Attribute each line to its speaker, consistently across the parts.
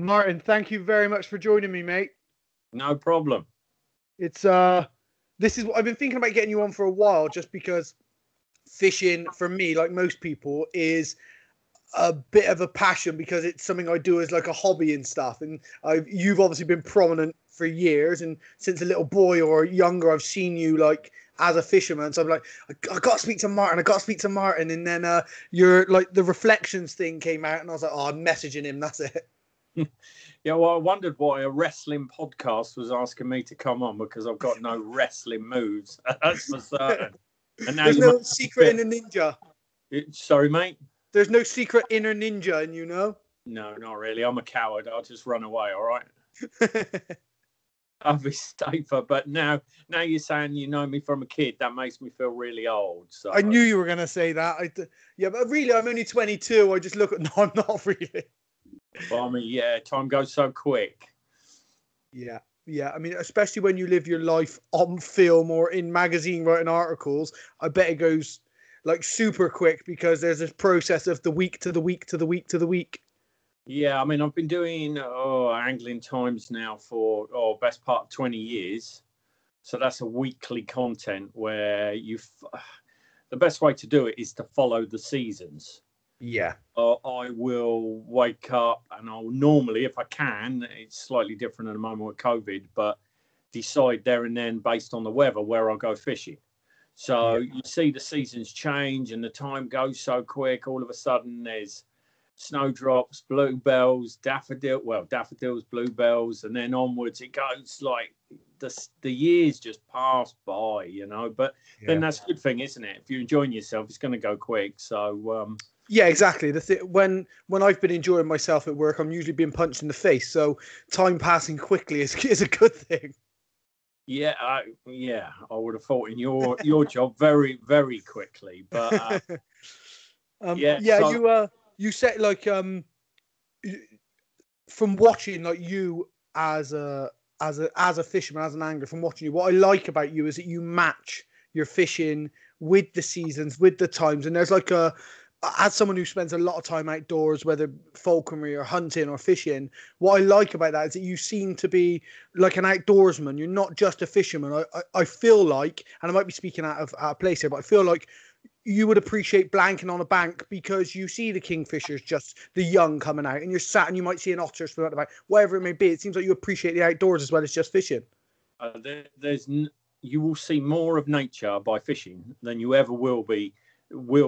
Speaker 1: Martin, thank you very much for joining me, mate.
Speaker 2: No problem.
Speaker 1: It's this is what I've been thinking about getting you on for a while, just because fishing for me, like most people, is a bit of a passion because it's something I do as like a hobby and stuff. And you've obviously been prominent for years, and since a little boy or younger, I've seen you like as a fisherman. So I'm like, I got to speak to Martin. I got to speak to Martin. And then your like the reflections thing came out, and I was like, oh, I'm messaging him. That's it.
Speaker 2: Yeah, well, I wondered why a wrestling podcast was asking me to come on because I've got no wrestling moves. That's for certain.
Speaker 1: And now there's no secret in a ninja.
Speaker 2: Sorry, mate?
Speaker 1: There's no secret inner ninja in you, know?
Speaker 2: No, not really. I'm a coward. I'll just run away, all right? I'll be safer. But now you're saying you know me from a kid. That makes me feel really old. So
Speaker 1: I knew you were going to say that. Yeah, but really, I'm only 22. I just look at... No, I'm not really.
Speaker 2: Well, I mean, yeah, time goes so quick.
Speaker 1: Yeah. I mean, especially when you live your life on film or in magazine writing articles, I bet it goes like super quick because there's this process of the week to the week to the week to the week.
Speaker 2: Yeah, I mean, I've been doing Angling Times now for best part of 20 years. So that's a weekly content where the best way to do it is to follow the seasons.
Speaker 1: Yeah.
Speaker 2: I will wake up and I'll normally, if I can, it's slightly different at the moment with COVID, but decide there and then based on the weather where I'll go fishing. So you see the seasons change and the time goes so quick. All of a sudden there's snowdrops, bluebells, daffodils, bluebells, and then onwards it goes like the years just pass by, you know. But then that's a good thing, isn't it? If you're enjoying yourself, it's going to go quick. So
Speaker 1: yeah, exactly. When I've been enjoying myself at work, I'm usually being punched in the face. So time passing quickly is a good thing.
Speaker 2: Yeah, I would have thought in your job very, very quickly. But
Speaker 1: you said like from watching like you as a fisherman, as an angler, from watching you, what I like about you is that you match your fishing with the seasons, with the times, and there's like as someone who spends a lot of time outdoors, whether falconry or hunting or fishing, what I like about that is that you seem to be like an outdoorsman. You're not just a fisherman. I feel like, and I might be speaking out of place here, but I feel like you would appreciate blanking on a bank because you see the kingfishers, just the young coming out, and you're sat and you might see an otter swim out the bank, whatever it may be. It seems like you appreciate the outdoors as well as just fishing.
Speaker 2: You will see more of nature by fishing than you ever will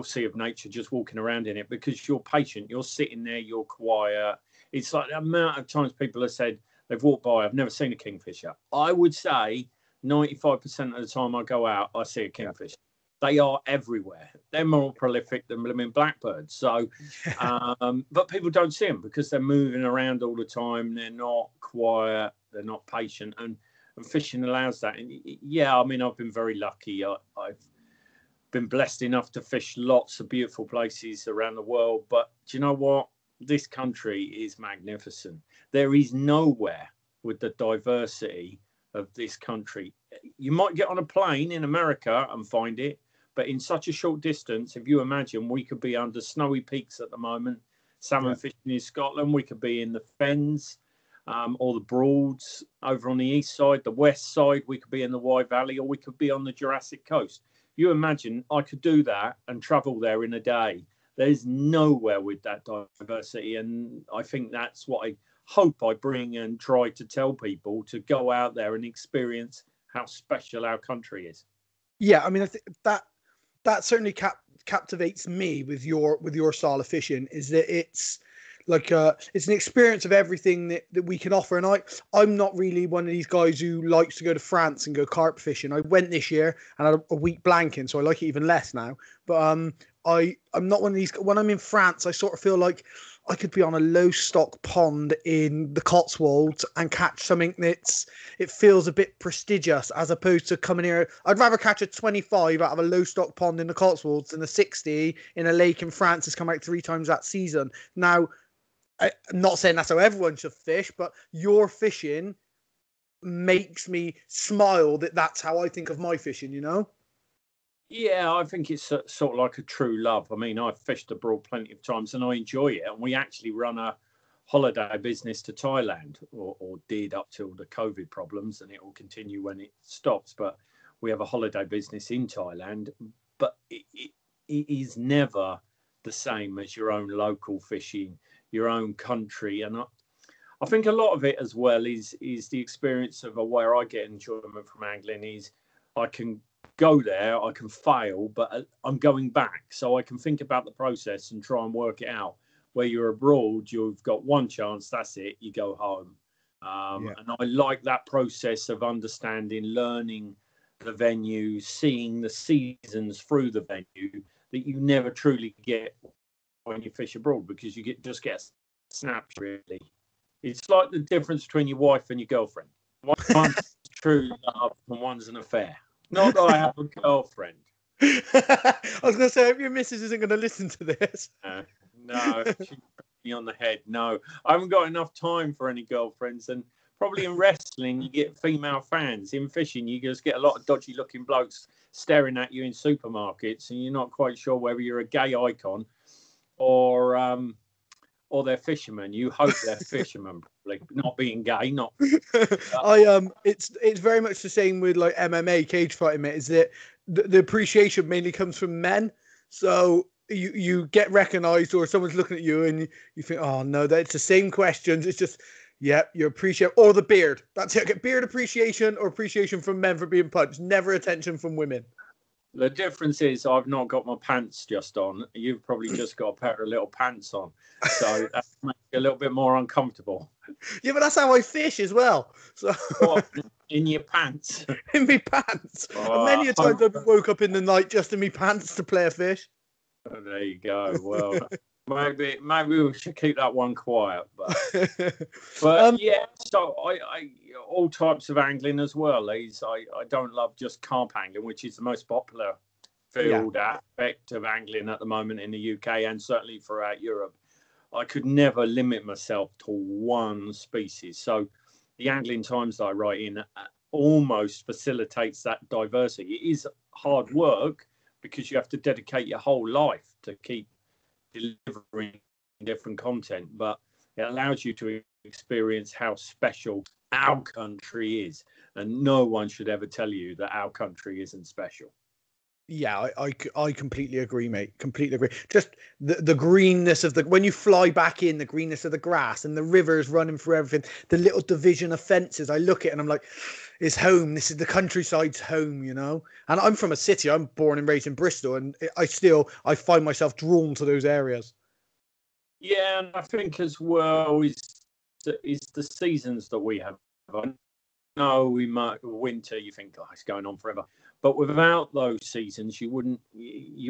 Speaker 2: see of nature just walking around in it, because you're patient, you're sitting there, you're quiet. It's like the amount of times people have said they've walked by, I've never seen a kingfisher. I would say 95% of the time I go out, I see a kingfisher. They are everywhere. They're more prolific than blooming blackbirds. So, but people don't see them because they're moving around all the time. They're not quiet. They're not patient. And fishing allows that. And yeah, I mean, I've been very lucky. I've been blessed enough to fish lots of beautiful places around the world. But do you know what? This country is magnificent. There is nowhere with the diversity of this country. You might get on a plane in America and find it, but in such a short distance, if you imagine, we could be under snowy peaks at the moment, salmon fishing in Scotland, we could be in the fens or the Broads over on the east side, the west side, we could be in the Wye Valley, or we could be on the Jurassic Coast. You imagine I could do that and travel there in a day. There's nowhere with that diversity, and I think that's what I hope I bring and try to tell people, to go out there and experience how special our country is.
Speaker 1: Yeah, I mean, I think that certainly captivates me with your style of fishing, is that it's like it's an experience of everything that we can offer. And I'm not really one of these guys who likes to go to France and go carp fishing. I went this year and had a week blanking, so I like it even less now. But I'm not one of these. When I'm in France, I sort of feel like I could be on a low stock pond in the Cotswolds and catch something it feels a bit prestigious, as opposed to coming here. I'd rather catch a 25 out of a low stock pond in the Cotswolds than a 60 in a lake in France that's come out 3 times that season. Now, I'm not saying that's how everyone should fish, but your fishing makes me smile that's how I think of my fishing, you know?
Speaker 2: Yeah, I think it's sort of like a true love. I mean, I've fished abroad plenty of times and I enjoy it. And we actually run a holiday business to Thailand, or did up till the COVID problems, and it will continue when it stops. But we have a holiday business in Thailand, but it is never the same as your own local fishing, your own country. And I think a lot of it as well is the experience of where I get enjoyment from angling is I can go there, I can fail, but I'm going back. So I can think about the process and try and work it out. Where you're abroad, you've got one chance, that's it, you go home. And I like that process of understanding, learning the venue, seeing the seasons through the venue that you never truly get when you fish abroad, because you just get a snapshot, really. It's like the difference between your wife and your girlfriend. One's true love and one's an affair. Not that I have a girlfriend.
Speaker 1: I was going to say, I hope your missus isn't going to listen to this.
Speaker 2: No, she put me on the head. No, I haven't got enough time for any girlfriends. And probably in wrestling, you get female fans. In fishing, you just get a lot of dodgy looking blokes staring at you in supermarkets, and you're not quite sure whether you're a gay icon or they're fishermen. You hope they're fishermen, probably not being gay. Not.
Speaker 1: It's very much the same with like MMA, cage fighting, mate. Is that the appreciation mainly comes from men? So you get recognised, or someone's looking at you, and you think, oh no, that's the same questions. It's just, yeah, you appreciate, or the beard. That's it. Get beard appreciation or appreciation from men for being punched. Never attention from women.
Speaker 2: The difference is I've not got my pants just on. You've probably just got a pair of little pants on. So that makes it a little bit more uncomfortable.
Speaker 1: Yeah, but that's how I fish as well. So
Speaker 2: what, in your pants?
Speaker 1: In my pants. And many a times I've woke up in the night just in my pants to play a fish.
Speaker 2: Oh, there you go. Well, maybe we should keep that one quiet. But yeah, so I all types of angling as well. I don't love just carp angling, which is the most popular field aspect of angling at the moment in the UK and certainly throughout Europe. I could never limit myself to one species. So the Angling Times that I write in almost facilitates that diversity. It is hard work because you have to dedicate your whole life to keep delivering different content, but it allows you to experience how special our country is. And no one should ever tell you that our country isn't special.
Speaker 1: Yeah, I completely agree, mate. Completely agree. Just the greenness of when you fly back in, the greenness of the grass and the rivers running through everything, the little division of fences. I look at it and I'm like, it's home. This is the countryside's home, you know? And I'm from a city. I'm born and raised in Bristol, and I find myself drawn to those areas.
Speaker 2: Yeah, and I think as well is the seasons that we have. I know we might winter, you think, oh, it's going on forever. But without those seasons, you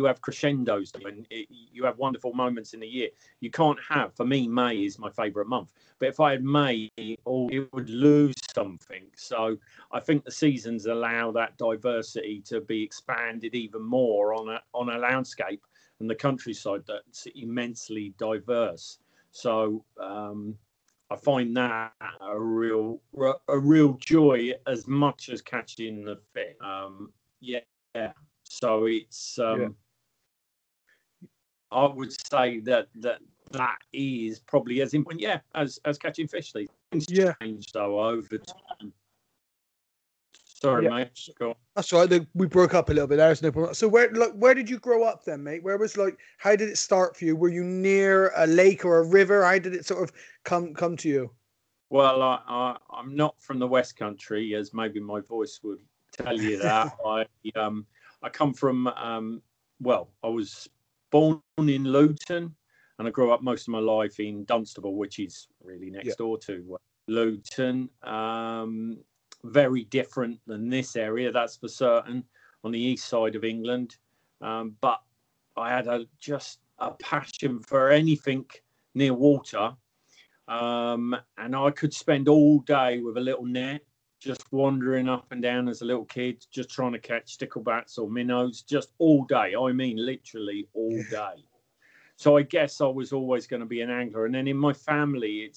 Speaker 2: have crescendos and you have wonderful moments in the year. You can't have, for me, May is my favourite month. But if I had May, it would lose something. So I think the seasons allow that diversity to be expanded even more on a landscape and the countryside that's immensely diverse. So I find that a real joy as much as catching the fish. Yeah. So it's I would say that is probably as important, as catching fish. These things change though over time. Sorry, mate. Go on.
Speaker 1: That's all right. We broke up a little bit. There's no problem. So where did you grow up then, mate? Where was how did it start for you? Were you near a lake or a river? How did it sort of come to you?
Speaker 2: Well, I'm not from the West Country, as maybe my voice would tell you that. I come from, I was born in Luton, and I grew up most of my life in Dunstable, which is really next door to Luton. Very different than this area, that's for certain, on the east side of England. But I had just a passion for anything near water. And I could spend all day with a little net, just wandering up and down as a little kid, just trying to catch sticklebacks or minnows, just all day. I mean, literally all day. So I guess I was always going to be an angler. And then in my family,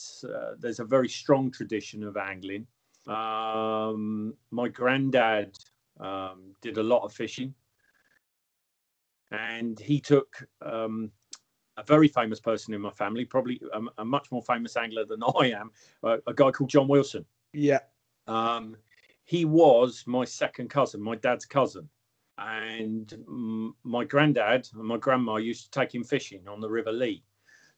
Speaker 2: there's a very strong tradition of angling. My granddad did a lot of fishing, and he took a a very famous person in my family, probably a much more famous angler than I am, a guy called John Wilson.
Speaker 1: Yeah.
Speaker 2: He was my second cousin, my dad's cousin. And my granddad and my grandma used to take him fishing on the River Lee.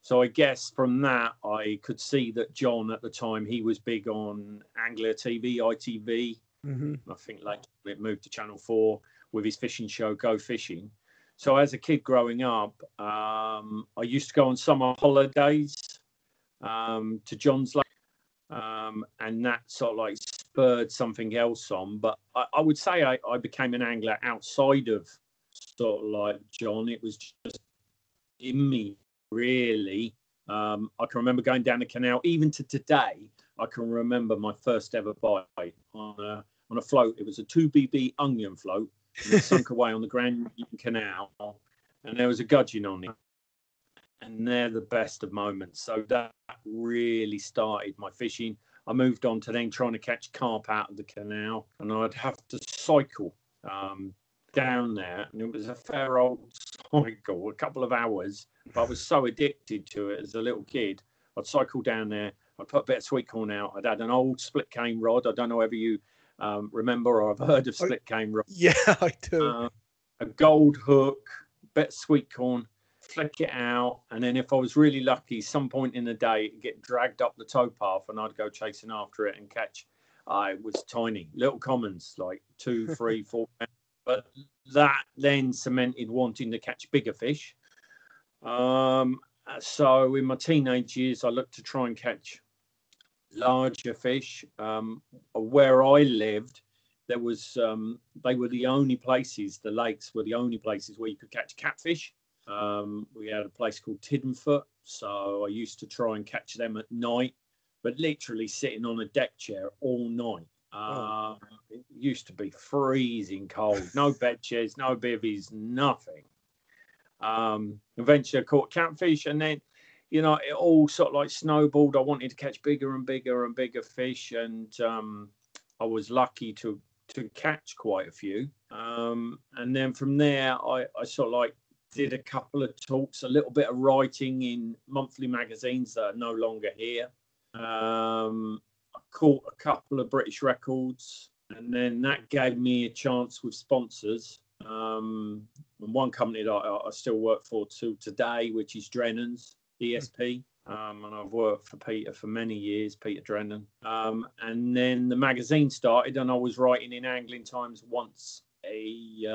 Speaker 2: So I guess from that, I could see that John at the time, he was big on Anglia TV, ITV. I think later it moved to Channel 4 with his fishing show, Go Fishing. So as a kid growing up, I used to go on summer holidays to John's Lake. And that sort of like spurred something else on. But I would say I became an angler outside of sort of like John. It was just in me, really. I can remember going down the canal. Even to today, I can remember my first ever bite on a float. It was a 2BB onion float. And it sunk away on the Grand Canal. And there was a gudgeon on it. And they're the best of moments. So that really started my fishing. I moved on to then trying to catch carp out of the canal, and I'd have to cycle down there, and it was a fair old cycle, a couple of hours, but I was so addicted to it as a little kid. I'd cycle down there, I'd put a bit of sweet corn out. I'd had an old split cane rod. I don't know whether you remember or have heard of split cane rod.
Speaker 1: Yeah, I do.
Speaker 2: A gold hook, bit of sweet corn, flick it out, and then if I was really lucky, some point in the day, it'd get dragged up the towpath, and I'd go chasing after it and catch. It was tiny, little commons, like 2, 3, 4 pounds. But that then cemented wanting to catch bigger fish. So in my teenage years, I looked to try and catch larger fish. Where I lived, there was they were the only places, the lakes were the only places where you could catch catfish. We had a place called Tiddenfoot, so I used to try and catch them at night, but literally sitting on a deck chair all night. It used to be freezing cold, no bed chairs, no bivvies, nothing. Eventually I caught catfish, and then, you know, it all sort of like snowballed. I wanted to catch bigger and bigger and bigger fish, and I was lucky to catch quite a few. And then from there, I sort of like did a couple of talks, a little bit of writing in monthly magazines that are no longer here. I caught a couple of British records, and then that gave me a chance with sponsors. And one company that I still work for to today, which is Drennan's, ESP. And I've worked for Peter for many years, Peter Drennan. And then the magazine started, and I was writing in Angling Times once a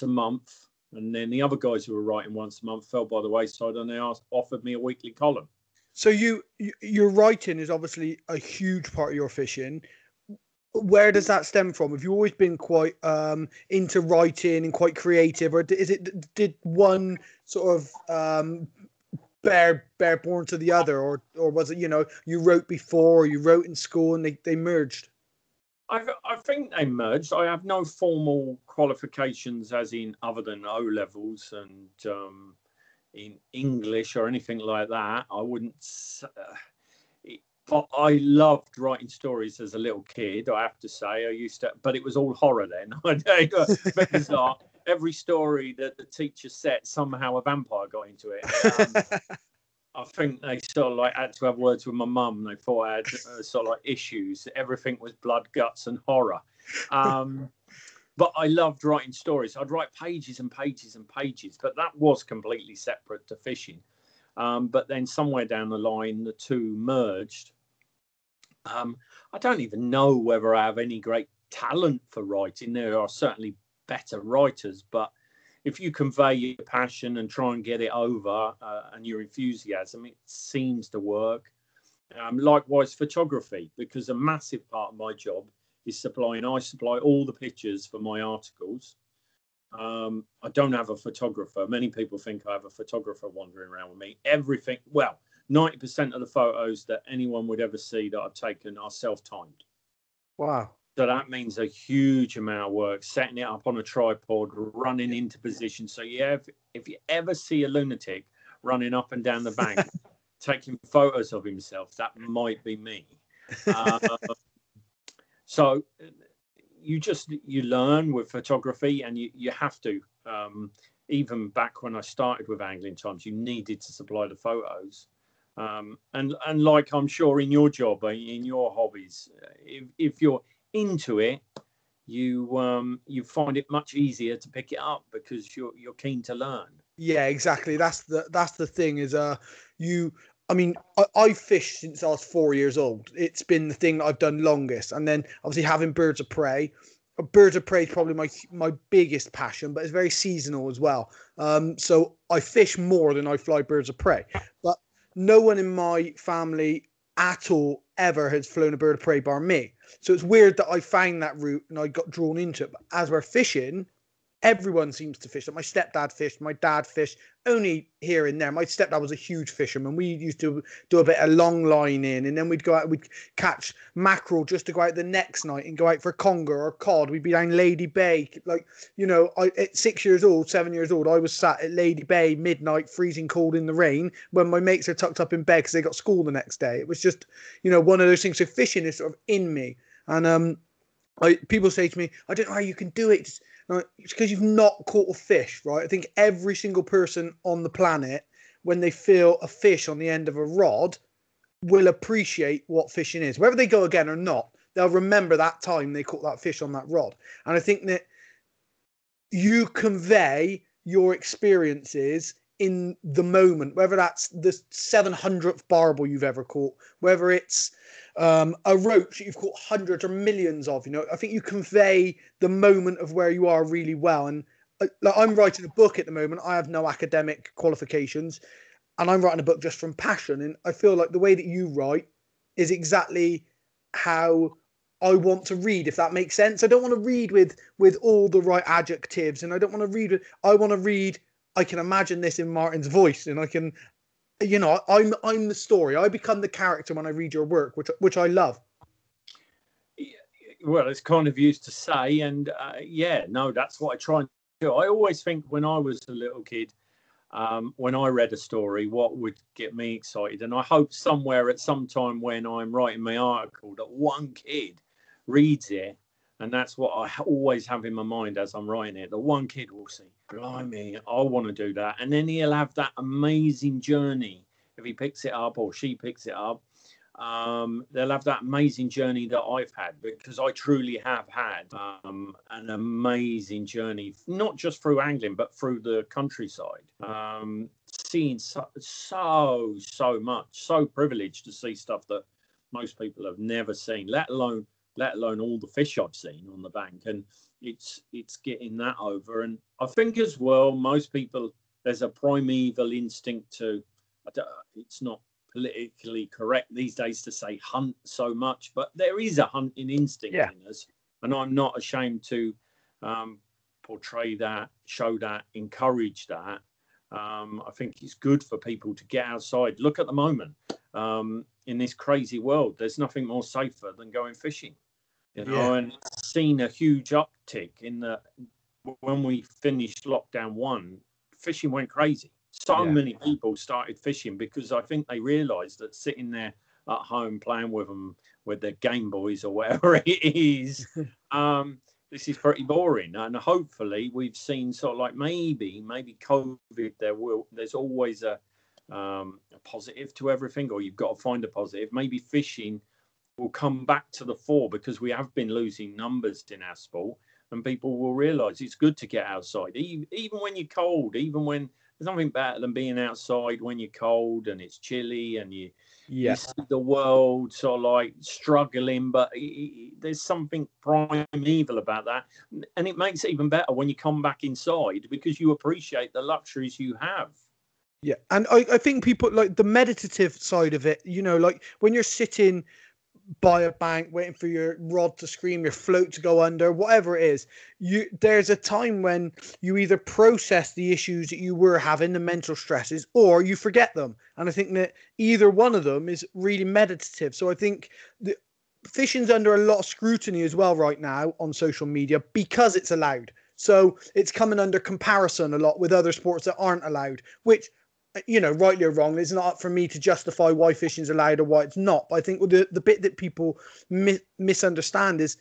Speaker 2: month. And then the other guys who were writing once a month fell by the wayside, and they offered me a weekly column.
Speaker 1: So your writing is obviously a huge part of your fishing. Where does that stem from? Have you always been quite into writing and quite creative, or did one sort of bear born to the other, or was it, you know, you wrote before, or you wrote in school and they merged?
Speaker 2: I think they merged. I have no formal qualifications, as in other than O levels and in English or anything like that. I wouldn't. But I loved writing stories as a little kid. I have to say, I used to, but it was all horror then. Bizarre. Every story that the teacher set, somehow a vampire got into it. I think they sort of like had to have words with my mum. They thought I had sort of like issues. Everything was blood, guts, and horror. But I loved writing stories. I'd write pages and pages and pages, but that was completely separate to fishing. But then somewhere down the line, the two merged. I don't even know whether I have any great talent for writing. There are certainly better writers, but if you convey your passion and try and get it over and your enthusiasm, it seems to work. Likewise, photography, because a massive part of my job is I supply all the pictures for my articles. I don't have a photographer. Many people think I have a photographer wandering around with me. 90% of the photos that anyone would ever see that I've taken are self-timed.
Speaker 1: Wow.
Speaker 2: So that means a huge amount of work, setting it up on a tripod, running into position. So yeah, if you ever see a lunatic running up and down the bank, taking photos of himself, that might be me. So you learn with photography, and you have to. even back when I started with Angling Times, you needed to supply the photos. And like I'm sure in your job, in your hobbies, if you're into it, you find it much easier to pick it up because you're keen to learn.
Speaker 1: Yeah, exactly. That's the thing is I mean, I've fished since I was 4 years old. It's been the thing that I've done longest. And then obviously having birds of prey. Birds of prey is probably my biggest passion, but it's very seasonal as well. So I fish more than I fly birds of prey. But no one in my family at all ever has flown a bird of prey bar me. So it's weird that I found that route and I got drawn into it. But as we're fishing, everyone seems to fish. Like my stepdad fished, my dad fished, only here and there. My stepdad was a huge fisherman. We used to do a bit of long line in, and then we'd go out, we'd catch mackerel just to go out the next night and go out for conger or cod. We'd be down Lady Bay. Like, you know, at 6 years old, 7 years old, I was sat at Lady Bay midnight, freezing cold in the rain when my mates are tucked up in bed because they got school the next day. It was just, you know, one of those things. So fishing is sort of in me. And people say to me, I don't know how you can do it. It's because you've not caught a fish, right? I think every single person on the planet, when they feel a fish on the end of a rod, will appreciate what fishing is. Whether they go again or not, they'll remember that time they caught that fish on that rod. And I think that you convey your experiences in the moment, whether that's the 700th barbel you've ever caught, whether it's a roach that you've caught hundreds or millions of, you know, I think you convey the moment of where you are really well. And like, I'm writing a book at the moment. I have no academic qualifications and I'm writing a book just from passion. And I feel like the way that you write is exactly how I want to read, if that makes sense. I don't want to read with all the right adjectives, and I don't want to read I want to read, I can imagine this in Martin's voice, and I can, you know, I'm the story. I become the character when I read your work, which I love.
Speaker 2: Well, it's kind of used to say, and yeah, no, that's what I try and do. I always think when I was a little kid, when I read a story, what would get me excited, and I hope somewhere at some time when I'm writing my article that one kid reads it, and that's what I always have in my mind as I'm writing it. The one kid will see, blimey, I want to do that, and then he'll have that amazing journey if he picks it up or she picks it up. They'll have that amazing journey that I've had, because I truly have had an amazing journey, not just through angling, but through the countryside. Seeing so much, so privileged to see stuff that most people have never seen, let alone all the fish I've seen on the bank. And it's getting that over. And I think as well, most people, there's a primeval instinct to, it's not politically correct these days to say hunt so much, but there is a hunting instinct in us, and I'm not ashamed to portray that, show that, encourage that. I think it's good for people to get outside. Look at the moment, in this crazy world, there's nothing more safer than going fishing, you know. And seen a huge uptick in when we finished lockdown 1, fishing went crazy. So many people started fishing because I think they realised that sitting there at home playing with them with their Game Boys or whatever it is, this is pretty boring. And hopefully we've seen sort of like maybe COVID, there's always a positive to everything, or you've got to find a positive. Maybe fishing will come back to the fore because we have been losing numbers in our sport, and people will realise it's good to get outside, even when you're cold, even when there's nothing better than being outside when you're cold and it's chilly and you see the world sort of like struggling, but there's something primeval about that. And it makes it even better when you come back inside because you appreciate the luxuries you have.
Speaker 1: Yeah. And I think people like the meditative side of it, you know, like when you're sitting by a bank waiting for your rod to scream, your float to go under, whatever it is, there's a time when you either process the issues that you were having, the mental stresses, or you forget them. And I think that either one of them is really meditative. So I think the fishing's under a lot of scrutiny as well right now on social media because it's allowed. So it's coming under comparison a lot with other sports that aren't allowed, which, you know, rightly or wrongly, it's not up for me to justify why fishing is allowed or why it's not. But I think the bit that people misunderstand is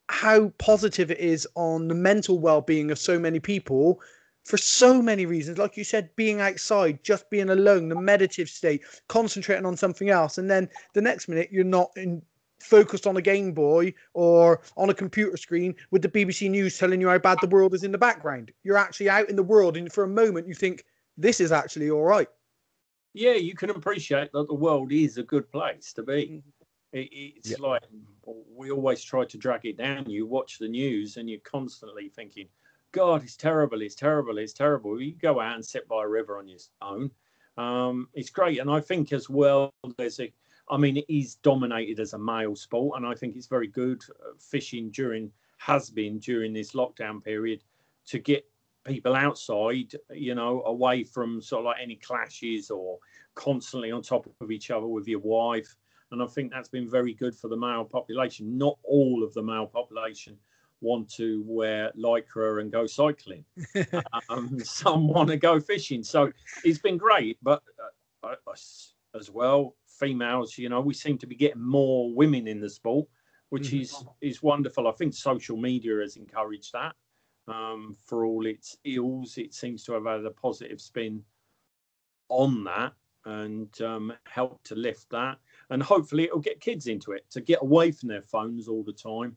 Speaker 1: how positive it is on the mental well-being of so many people for so many reasons. Like you said, being outside, just being alone, the meditative state, concentrating on something else. And then the next minute, you're not focused on a Game Boy or on a computer screen with the BBC News telling you how bad the world is in the background. You're actually out in the world, and for a moment, you think, this is actually all right.
Speaker 2: Yeah, you can appreciate that the world is a good place to be. It's like we always try to drag it down. You watch the news and you're constantly thinking, God, it's terrible, it's terrible, it's terrible. You go out and sit by a river on your own. It's great. And I think as well, it is dominated as a male sport. And I think it's very good fishing has been during this lockdown period to get people outside, away from sort of like any clashes or constantly on top of each other with your wife. And I think that's been very good for the male population. Not all of the male population want to wear Lycra and go cycling. Some want to go fishing. So it's been great. But as well, females, we seem to be getting more women in the sport, which is wonderful. I think social media has encouraged that. For all its ills, it seems to have had a positive spin on that and helped to lift that. And hopefully it'll get kids into it to get away from their phones all the time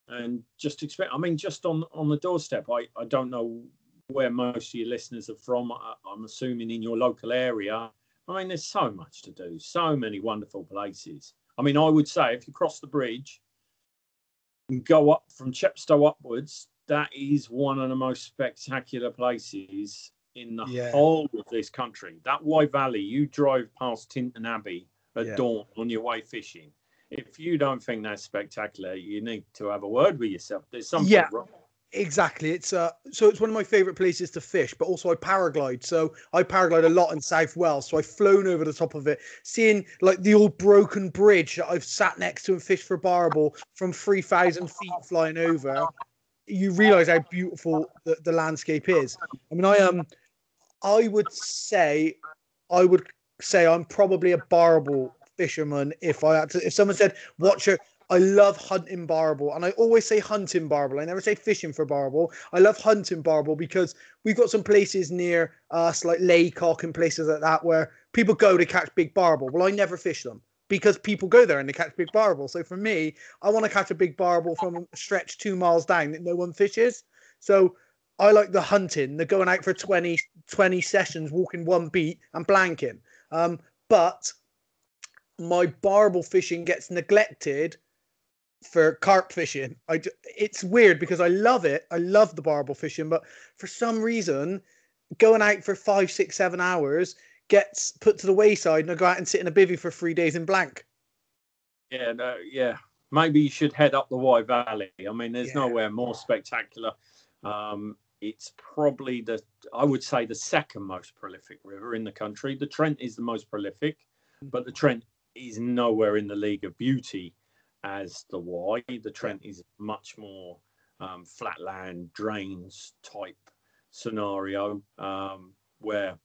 Speaker 2: and just expect. Just on the doorstep. I don't know where most of your listeners are from. I'm assuming in your local area. There's so much to do, so many wonderful places. I would say if you cross the bridge and go up from Chepstow upwards, that is one of the most spectacular places in the whole of this country. That Wye Valley, you drive past Tintern Abbey at dawn on your way fishing. If you don't think that's spectacular, you need to have a word with yourself. There's something wrong.
Speaker 1: Exactly. It's it's one of my favorite places to fish, but also I paraglide. So I paraglide a lot in South Wales. So I've flown over the top of it, seeing like the old broken bridge that I've sat next to and fished for barbel from 3,000 feet flying over. You realize how beautiful the landscape is. I would say I'm probably a barbel fisherman. If someone said, I love hunting barbel, and I always say hunting barbel. I never say fishing for barbel. I love hunting barbel because we've got some places near us, like Laycock and places like that, where people go to catch big barbel. Well, I never fish them because people go there and they catch big barbel. So for me, I want to catch a big barbel from a stretch 2 miles down that no one fishes. So I like the hunting, the going out for 20 sessions, walking one beat and blanking. But my barbel fishing gets neglected for carp fishing. It's weird because I love it. I love the barbel fishing, but for some reason, going out for 5, 6, 7 hours gets put to the wayside, and I go out and sit in a bivvy for 3 days in blank.
Speaker 2: Yeah. Maybe you should head up the Wye Valley. There's nowhere more spectacular. It's probably I would say the second most prolific river in the country. The Trent is the most prolific, but the Trent is nowhere in the league of beauty as the Wye. The Trent is much more flatland drains type scenario, where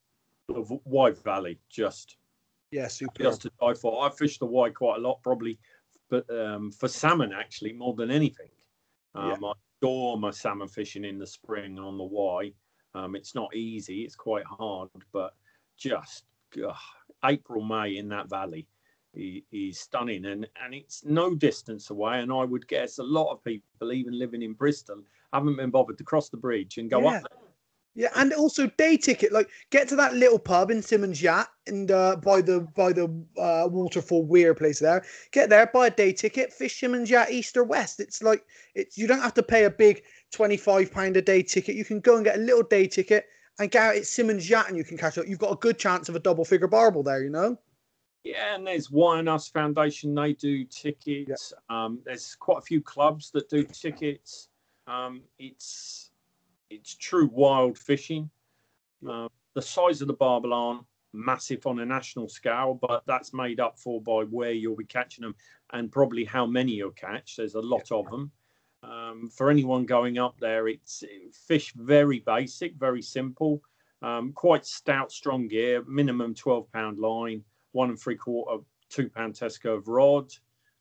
Speaker 2: the Wye Valley just to die for. I fished the Wye quite a lot, probably, but for salmon actually more than anything. I adore my salmon fishing in the spring on the Wye. It's not easy; it's quite hard, but just April, May in that valley is stunning, and it's no distance away. And I would guess a lot of people, even living in Bristol, haven't been bothered to cross the bridge and go up there.
Speaker 1: Yeah, and also day ticket. Like, get to that little pub in Simmons Yacht and by the Waterfall Weir place there. Get there, buy a day ticket, fish Simmons Yacht east or west. You don't have to pay a big £25 a day ticket. You can go and get a little day ticket and get out at Simmons Yacht, and you can catch up. You've got a good chance of a double figure barbel there,
Speaker 2: Yeah, and there's Wye and Us Foundation. They do tickets. Yeah. There's quite a few clubs that do tickets. It's true wild fishing. The size of the barbel aren't massive on a national scale, but that's made up for by where you'll be catching them and probably how many you'll catch. There's a lot of them. For anyone going up there, it's fish very basic, very simple, quite stout, strong gear, minimum 12-pound line, 1 3/4, 2-pound test curve rod.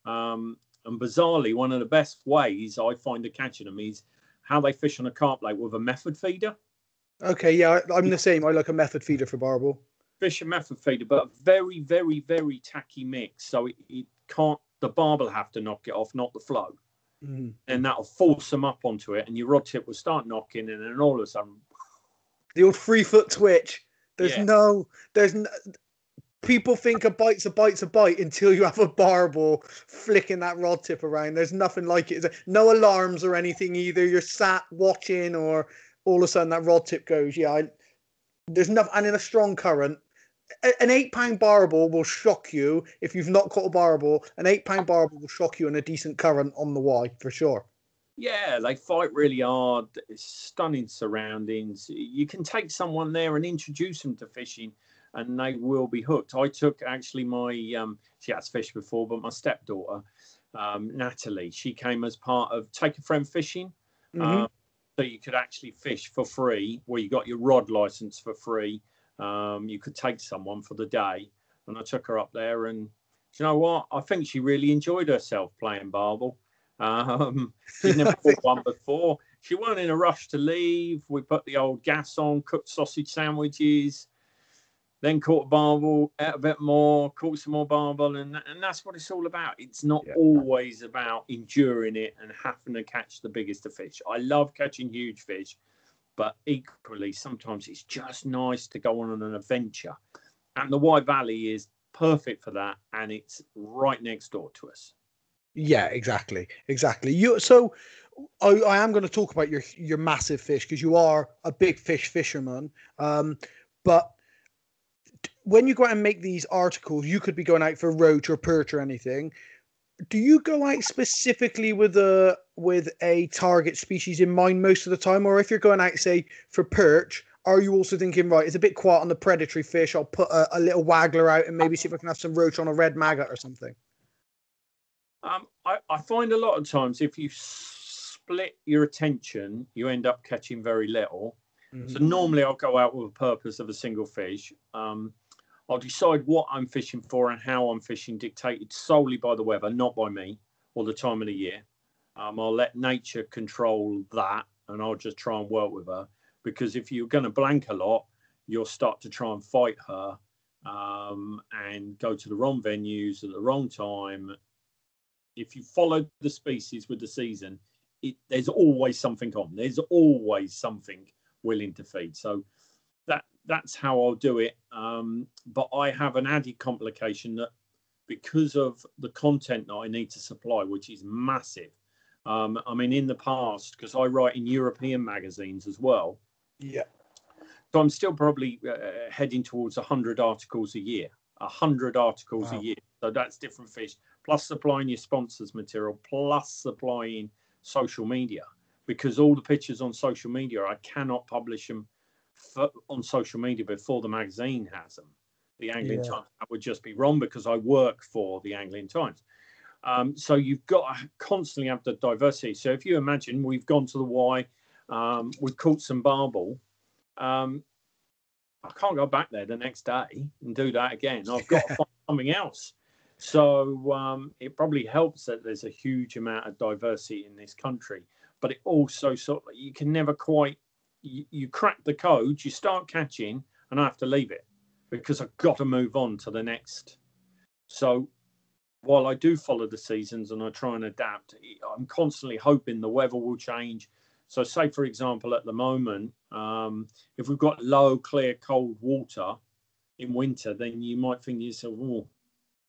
Speaker 2: And bizarrely, one of the best ways I find of catching them is how they fish on a carp lake with a method feeder.
Speaker 1: Okay, yeah, I'm the same. I like a method feeder for barbel.
Speaker 2: Fish and method feeder, but a very, very, very tacky mix. So it can't, the barbel have to knock it off, not the flow.
Speaker 1: Mm.
Speaker 2: And that'll force them up onto it, and your rod tip will start knocking, and then all of a sudden,
Speaker 1: The old 3 foot twitch. There's
Speaker 2: yeah,
Speaker 1: no, there's no, people think a bite's a bite's a bite until you have a barbel flicking that rod tip around. There's nothing like it. No alarms or anything either. You're sat watching, or all of a sudden that rod tip goes. Yeah, there's nothing. And in a strong current, an 8 pound barbel will shock you if you've not caught a barbel. An 8 pound barbel will shock you in a decent current on the Y for sure.
Speaker 2: yeah, they fight really hard. It's stunning surroundings. You can take someone there and introduce them to fishing, and they will be hooked. I took actually my she has fished before, but my stepdaughter, Natalie, she came as part of Take a Friend Fishing.
Speaker 1: Mm-hmm.
Speaker 2: So you could actually fish for free, where you got your rod license for free. You could take someone for the day, and I took her up there, and you know what? I think she really enjoyed herself playing barbel. She'd never caught one before. She weren't in a rush to leave. We put the old gas on, cooked sausage sandwiches, then caught a barbel, ate a bit more, caught some more barbel, and that's what it's all about. It's not always about enduring it and having to catch the biggest of fish. I love catching huge fish, but equally, sometimes it's just nice to go on an adventure. And the Wye Valley is perfect for that, and it's right next door to us.
Speaker 1: Yeah, exactly. So I am going to talk about your massive fish because you are a big fish fisherman. But when you go out and make these articles, you could be going out for roach or perch or anything. Do you go out specifically with a target species in mind most of the time, or if you're going out, say, for perch, are you also thinking, right, it's a bit quiet on the predatory fish, I'll put a little waggler out and maybe see if I can have some roach on a red maggot or something?
Speaker 2: I find a lot of times if you split your attention, you end up catching very little. Mm-hmm. So normally I'll go out with a purpose of a single fish. I'll decide what I'm fishing for and how I'm fishing, dictated solely by the weather, not by me or the time of the year. I'll let nature control that, and I'll just try and work with her. Because if you're going to blank a lot, you'll start to try and fight her and go to the wrong venues at the wrong time. If you follow the species with the season, there's always something on. There's always something willing to feed. So that's how I'll do it. But I have an added complication that because of the content that I need to supply, which is massive. I mean, in the past, because I write in European magazines as well.
Speaker 1: Yeah.
Speaker 2: So I'm still probably heading towards 100 articles a year. 100 articles a year. So that's different fish, plus supplying your sponsors material, plus supplying social media, because all the pictures on social media, I cannot publish them on social media before the magazine has them. The Angling Times, that would just be wrong because I work for the Angling Times. So you've got to constantly have the diversity. So if you imagine we've gone to the Wye, we've caught some barbel, I can't go back there the next day and do that again. I've got to find something else. So it probably helps that there's a huge amount of diversity in this country, but it also sort of, you can never quite, you crack the code, you start catching, and I have to leave it because I've got to move on to the next. So while I do follow the seasons and I try and adapt, I'm constantly hoping the weather will change. So say, for example, at the moment, if we've got low, clear, cold water in winter, then you might think to yourself, oh,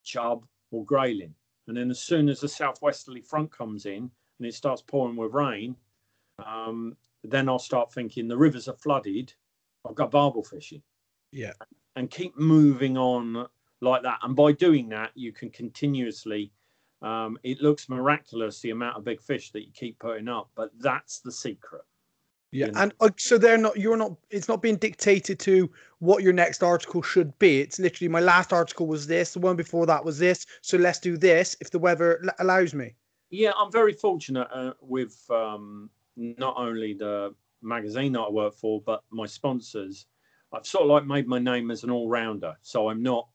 Speaker 2: chub or grayling. And then as soon as the southwesterly front comes in and it starts pouring with rain, then I'll start thinking the rivers are flooded. I've got barbel fishing.
Speaker 1: Yeah.
Speaker 2: And keep moving on like that. And by doing that, you can continuously, it looks miraculous, the amount of big fish that you keep putting up, but that's the secret.
Speaker 1: Yeah. You know? And so it's not being dictated to what your next article should be. It's literally, my last article was this, the one before that was this. So let's do this if the weather allows me.
Speaker 2: Yeah, I'm very fortunate with not only the magazine that I work for, but my sponsors. I've sort of like made my name as an all-rounder. So I'm not,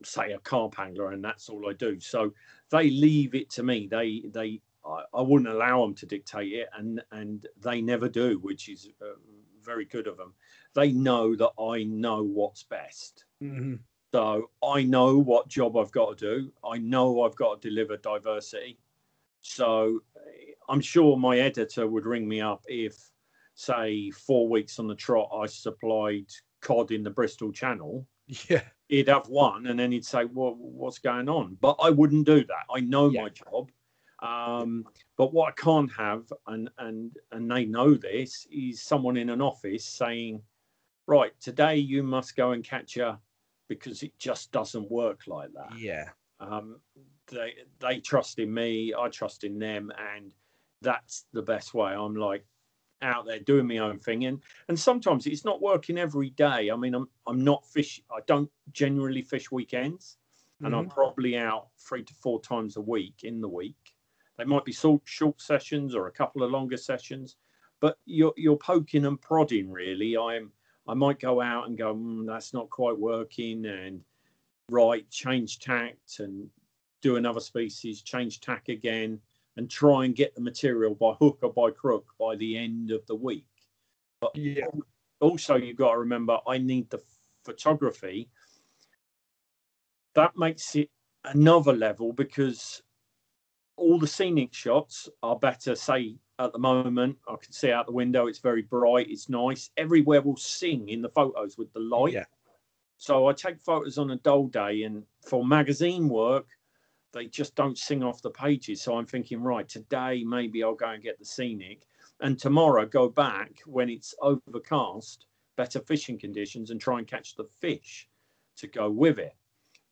Speaker 2: say, a carp angler, and that's all I do. So they leave it to me. I wouldn't allow them to dictate it, and they never do, which is very good of them. They know that I know what's best.
Speaker 1: Mm-hmm.
Speaker 2: So I know what job I've got to do. I know I've got to deliver diversity. So I'm sure my editor would ring me up if, say, 4 weeks on the trot, I supplied cod in the Bristol Channel.
Speaker 1: Yeah.
Speaker 2: He'd have one, and then he'd say, well, what's going on? But I wouldn't do that. I know my job. But what I can't have, and they know this, is someone in an office saying, right, today you must go and catch her, because it just doesn't work like that.
Speaker 1: Yeah.
Speaker 2: They trust in me, I trust in them, and that's the best way. I'm like out there doing my own thing, and sometimes it's not working every day. I mean, I'm not fish. I don't generally fish weekends, and I'm probably out 3 to 4 times a week in the week. They might be short sessions or a couple of longer sessions, but you're poking and prodding really. I might go out and go, that's not quite working, and right, change tact and do another species, change tack again, and try and get the material by hook or by crook by the end of the week. But also you've got to remember, I need the photography. That makes it another level, because all the scenic shots are better. Say at the moment, I can see out the window, it's very bright, it's nice. Everywhere will sing in the photos with the light. Yeah. So I take photos on a dull day, and for magazine work, they just don't sing off the pages. So I'm thinking, right, today maybe I'll go and get the scenic, and tomorrow go back when it's overcast, better fishing conditions, and try and catch the fish to go with it.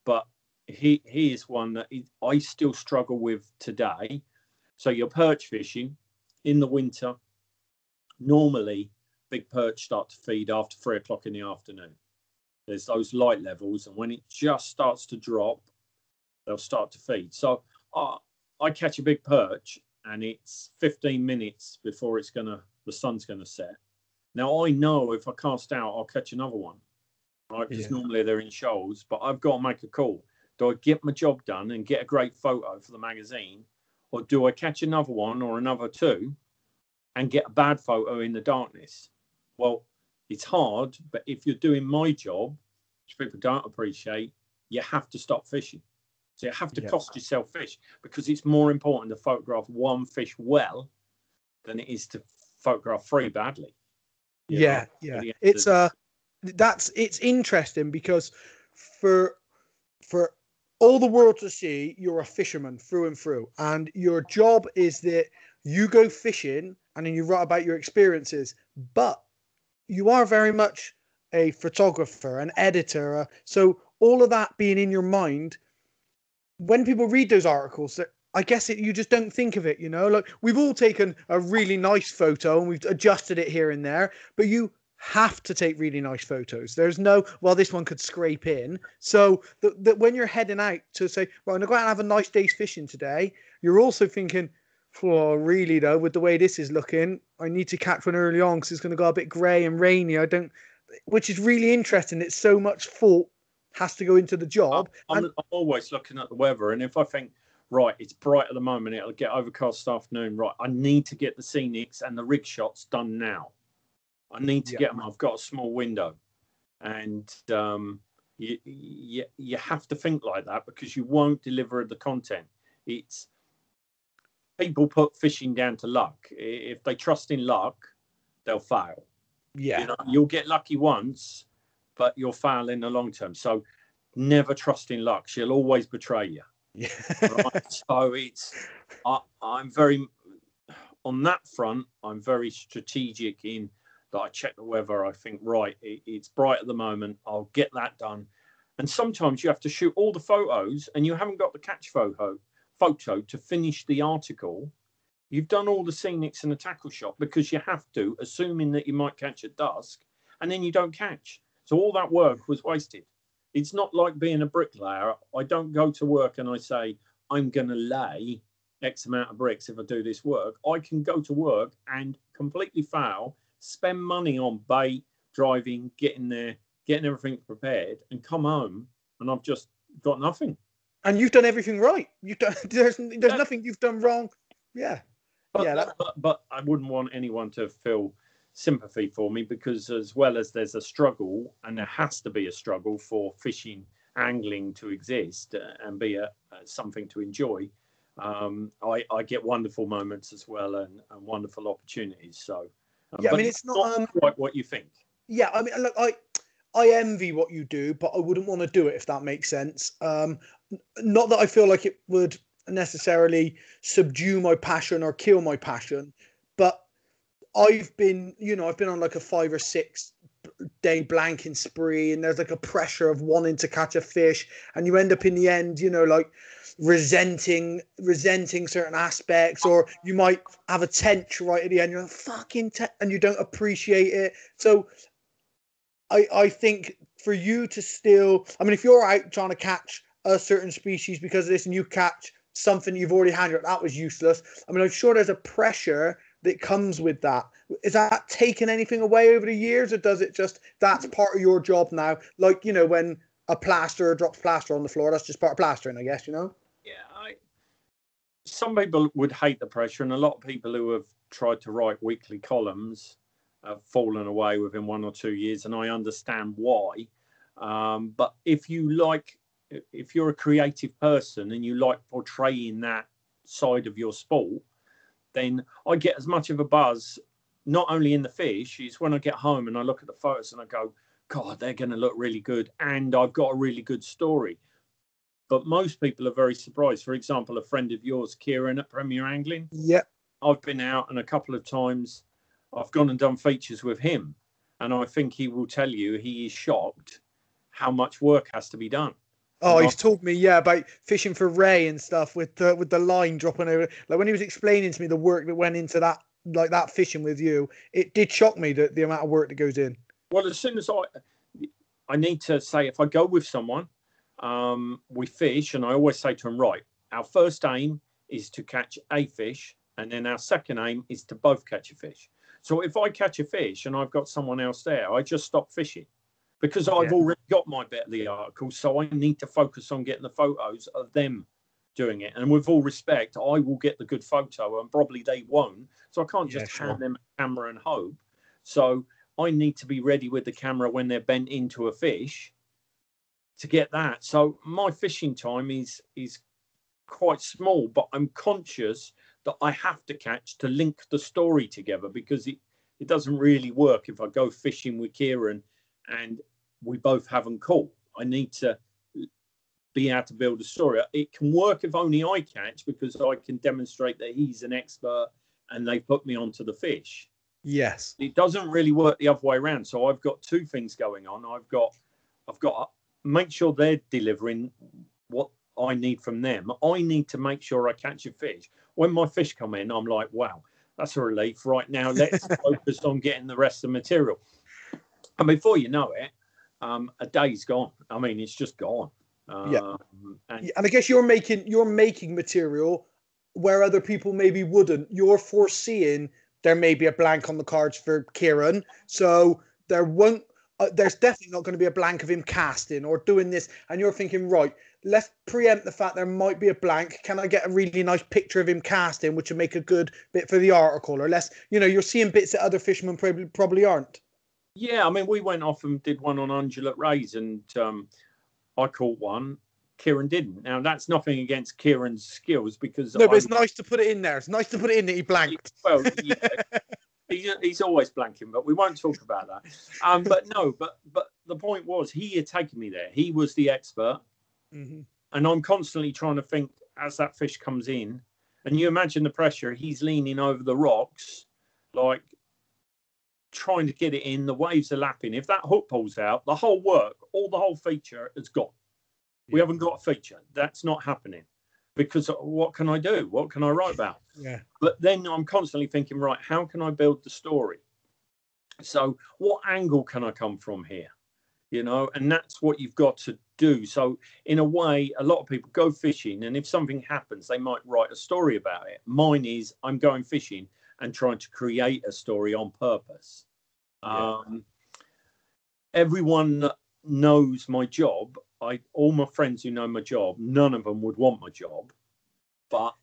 Speaker 2: But he is one that I still struggle with today. So you're perch fishing in the winter. Normally, big perch start to feed after 3 o'clock in the afternoon. There's those light levels, and when it just starts to drop, they'll start to feed. So I catch a big perch, and it's 15 minutes before the sun's gonna set. Now I know if I cast out, I'll catch another one, right? Because normally they're in shoals, but I've got to make a call. Do I get my job done and get a great photo for the magazine, or do I catch another one or another two and get a bad photo in the darkness? Well, it's hard, but if you're doing my job, which people don't appreciate, you have to stop fishing. So you have to cost yourself fish, because it's more important to photograph one fish well than it is to photograph 3 badly.
Speaker 1: Yeah. It's interesting, because for all the world to see, you're a fisherman through and through, and your job is that you go fishing and then you write about your experiences, but you are very much a photographer, an editor. So all of that being in your mind, when people read those articles, I guess you just don't think of it, like we've all taken a really nice photo and we've adjusted it here and there, but you have to take really nice photos. There's no, well, this one could scrape in. So that when you're heading out to say, well, I'm going to go out and have a nice day's fishing today, you're also thinking, oh, really though, with the way this is looking, I need to catch one early on because it's going to go a bit grey and rainy. Which is really interesting. It's so much thought has to go into the job.
Speaker 2: I'm always looking at the weather, and if I think, right, it's bright at the moment, it'll get overcast this afternoon, right, I need to get the scenics and the rig shots done now. I need to get them. I've got a small window, and you have to think like that, because you won't deliver the content. It's people put fishing down to luck. If they trust in luck, they'll fail. Yeah, you'll get lucky once, but you'll fail in the long term. So never trust in luck. She'll always betray you. Yeah. Right? So I'm very on that front. I'm very strategic in that. I check the weather. I think, right, it's bright at the moment, I'll get that done. And sometimes you have to shoot all the photos and you haven't got the catch photo to finish the article. You've done all the scenics and the tackle shot because you have to, assuming that you might catch at dusk, and then you don't catch. So all that work was wasted. It's not like being a bricklayer. I don't go to work and I say, I'm going to lay X amount of bricks if I do this work. I can go to work and completely fail, spend money on bait, driving, getting there, getting everything prepared, and come home and I've just got nothing.
Speaker 1: And you've done everything right. There's nothing you've done wrong. Yeah.
Speaker 2: But I wouldn't want anyone to feel sympathy for me, because as well as there's a struggle, and there has to be a struggle for fishing, angling to exist and be something to enjoy, I get wonderful moments as well, and wonderful opportunities. So,
Speaker 1: Yeah, I
Speaker 2: but
Speaker 1: mean, it's not
Speaker 2: quite what you think.
Speaker 1: Yeah, I mean, look, I envy what you do, but I wouldn't want to do it if that makes sense. Not that I feel like it would necessarily subdue my passion or kill my passion, but I've been on like a 5 or 6 day blanking spree, and there's like a pressure of wanting to catch a fish, and you end up in the end, like resenting certain aspects, or you might have a tench right at the end. You're like, fucking and you don't appreciate it. So I think for you to still, I mean, if you're out trying to catch a certain species because of this, and you catch something you've already handled, that was useless. I mean, I'm sure there's a pressure that comes with that. Is that taken anything away over the years, or does it just, that's part of your job now? Like, when a plasterer drops plaster on the floor, that's just part of plastering, I guess,
Speaker 2: Yeah, some people would hate the pressure, and a lot of people who have tried to write weekly columns have fallen away within 1 or 2 years, and I understand why. But if you're a creative person and you like portraying that side of your sport, then I get as much of a buzz, not only in the fish, it's when I get home and I look at the photos and I go, God, they're going to look really good, and I've got a really good story. But most people are very surprised. For example, a friend of yours, Kieran at Premier Angling.
Speaker 1: Yeah.
Speaker 2: I've been out, and a couple of times I've gone and done features with him, and I think he will tell you he is shocked how much work has to be done.
Speaker 1: Oh, he's told me, about fishing for ray and stuff with the line dropping over. Like when he was explaining to me the work that went into that, like that fishing with you, it did shock me that the amount of work that goes in.
Speaker 2: Well, as soon as I need to say, if I go with someone, we fish, and I always say to them, right, our first aim is to catch a fish, and then our second aim is to both catch a fish. So if I catch a fish and I've got someone else there, I just stop fishing, because I've already got my bit of the article. So I need to focus on getting the photos of them doing it. And with all respect, I will get the good photo, and probably they won't. So I can't just hand them a camera and hope. So I need to be ready with the camera when they're bent into a fish to get that. So my fishing time is quite small, but I'm conscious that I have to catch to link the story together, because it doesn't really work if I go fishing with Kieran and we both haven't caught. I need to be able to build a story. It can work if only I catch, because I can demonstrate that he's an expert and they put me onto the fish.
Speaker 1: Yes.
Speaker 2: It doesn't really work the other way around. So I've got two things going on. I've got to make sure they're delivering what I need from them. I need to make sure I catch a fish. When my fish come in, I'm like, wow, that's a relief. Right now, let's focus on getting the rest of the material. And before you know it, a day's gone. I mean, it's just gone.
Speaker 1: And I guess you're making material where other people maybe wouldn't. You're foreseeing there may be a blank on the cards for Kieran, so there won't. There's definitely not going to be a blank of him casting or doing this, and you're thinking, right, let's preempt the fact there might be a blank. Can I get a really nice picture of him casting, which would make a good bit for the article? Or less, you're seeing bits that other fishermen probably aren't.
Speaker 2: Yeah, I mean, we went off and did one on undulate rays, and I caught one. Kieran didn't. Now, that's nothing against Kieran's skills, because
Speaker 1: but it's nice to put it in there. It's nice to put it in that he blanked.
Speaker 2: Well, yeah. He's always blanking, but we won't talk about that. But the point was, he had taken me there. He was the expert, and I'm constantly trying to think as that fish comes in, and you imagine the pressure. He's leaning over the rocks, like trying to get it in. The waves are lapping. If that hook pulls out, the whole feature is gone. We haven't got a feature. That's not happening. Because what can I do? What can I write about?
Speaker 1: Yeah.
Speaker 2: But then I'm constantly thinking, right, how can I build the story? So what angle can I come from here? And that's what you've got to do. So in a way, a lot of people go fishing, and if something happens, they might write a story about it. Mine is I'm going fishing and trying to create a story on purpose. Yeah. Everyone knows my job. All my friends who know my job, none of them would want my job, but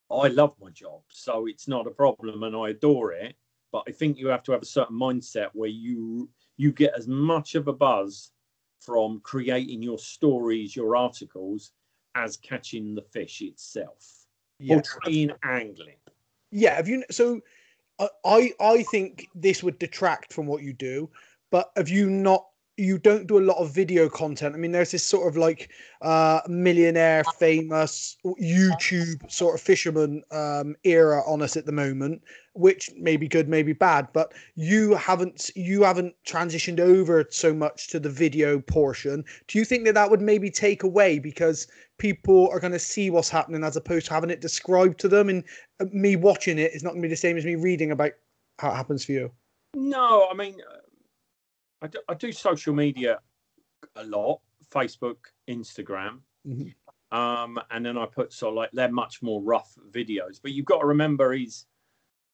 Speaker 2: I love my job, so it's not a problem, and I adore it. But I think you have to have a certain mindset where you get as much of a buzz from creating your stories, your articles, as catching the fish itself.
Speaker 1: Yeah.
Speaker 2: Portraying angling.
Speaker 1: Yeah. Have you? So I think this would detract from what you do, but have you not? You don't do a lot of video content. I mean, there's this sort of like millionaire, famous YouTube sort of fisherman era on us at the moment, which may be good, maybe bad. But you haven't transitioned over so much to the video portion. Do you think that that would maybe take away because people are going to see what's happening as opposed to having it described to them, and me watching it is not going to be the same as me reading about how it happens for you?
Speaker 2: No, I mean, I do social media a lot, Facebook, Instagram, and then I put sort of like they're much more rough videos. But you've got to remember,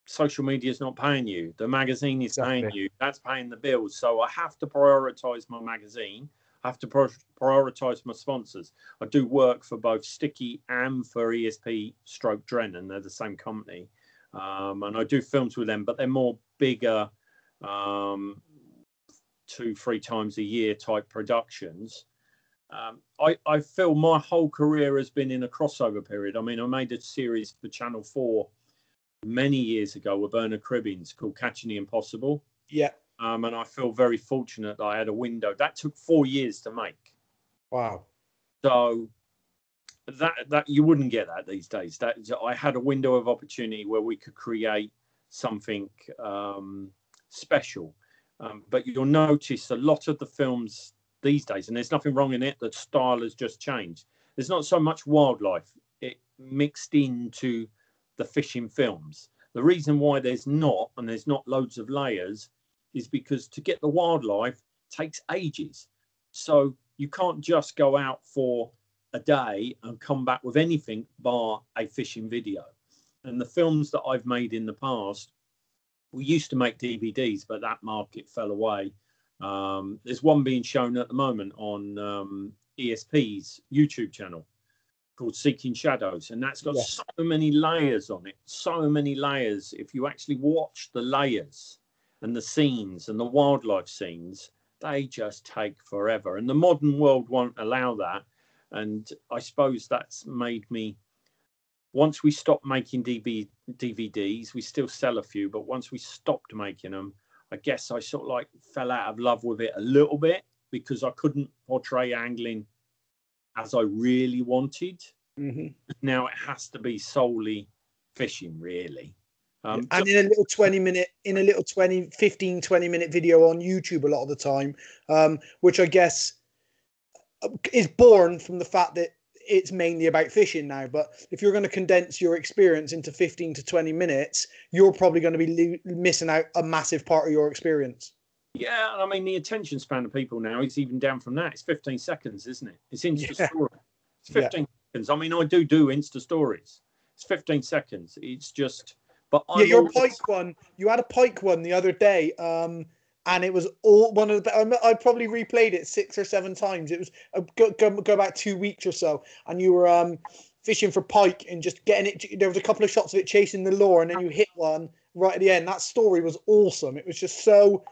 Speaker 2: social media is not paying you. The magazine is paying you. That's paying the bills. So I have to prioritize my magazine. I have to prioritize my sponsors. I do work for both Sticky and for ESP Stroke Drennan. They're the same company, and I do films with them, but they're more bigger. 2-3 times a year type productions. I feel my whole career has been in a crossover period. I mean, I made a series for Channel 4 many years ago with Bernard Cribbins called Catching the Impossible.
Speaker 1: Yeah.
Speaker 2: And I feel very fortunate that I had a window. That took 4 years to make.
Speaker 1: Wow.
Speaker 2: So that you wouldn't get that these days. That I had a window of opportunity where we could create something special. But you'll notice a lot of the films these days, and there's nothing wrong in it, the style has just changed. There's not so much wildlife mixed into the fishing films. The reason why there's not loads of layers is because to get the wildlife takes ages. So you can't just go out for a day and come back with anything bar a fishing video. And the films that I've made in the past, we used to make DVDs, but that market fell away. There's one being shown at the moment on ESP's YouTube channel called Seeking Shadows, and that's got so many layers on it, so many layers. If you actually watch the layers and the scenes and the wildlife scenes, they just take forever. And the modern world won't allow that. And I suppose that's made me, once we stopped making DVDs, we still sell a few, but once we stopped making them, I guess I sort of like fell out of love with it a little bit because I couldn't portray angling as I really wanted. Now it has to be solely fishing, really.
Speaker 1: And in a little 15, 20-minute video on YouTube a lot of the time, which I guess is born from the fact that it's mainly about fishing now. But if you're going to condense your experience into 15 to 20 minutes, you're probably going to be missing out a massive part of your experience.
Speaker 2: Yeah, I mean, the attention span of people now is even down from that. It's 15 seconds, isn't it? It's Insta story. It's 15 seconds. I mean, I do Insta stories. It's 15 seconds. It's just... But
Speaker 1: your pike one. You had a pike one the other day, and it was all one of the. I probably replayed it 6 or 7 times. It was go back 2 weeks or so, and you were fishing for pike and just getting it. There was a couple of shots of it chasing the lure, and then you hit one right at the end. That story was awesome. It was just so.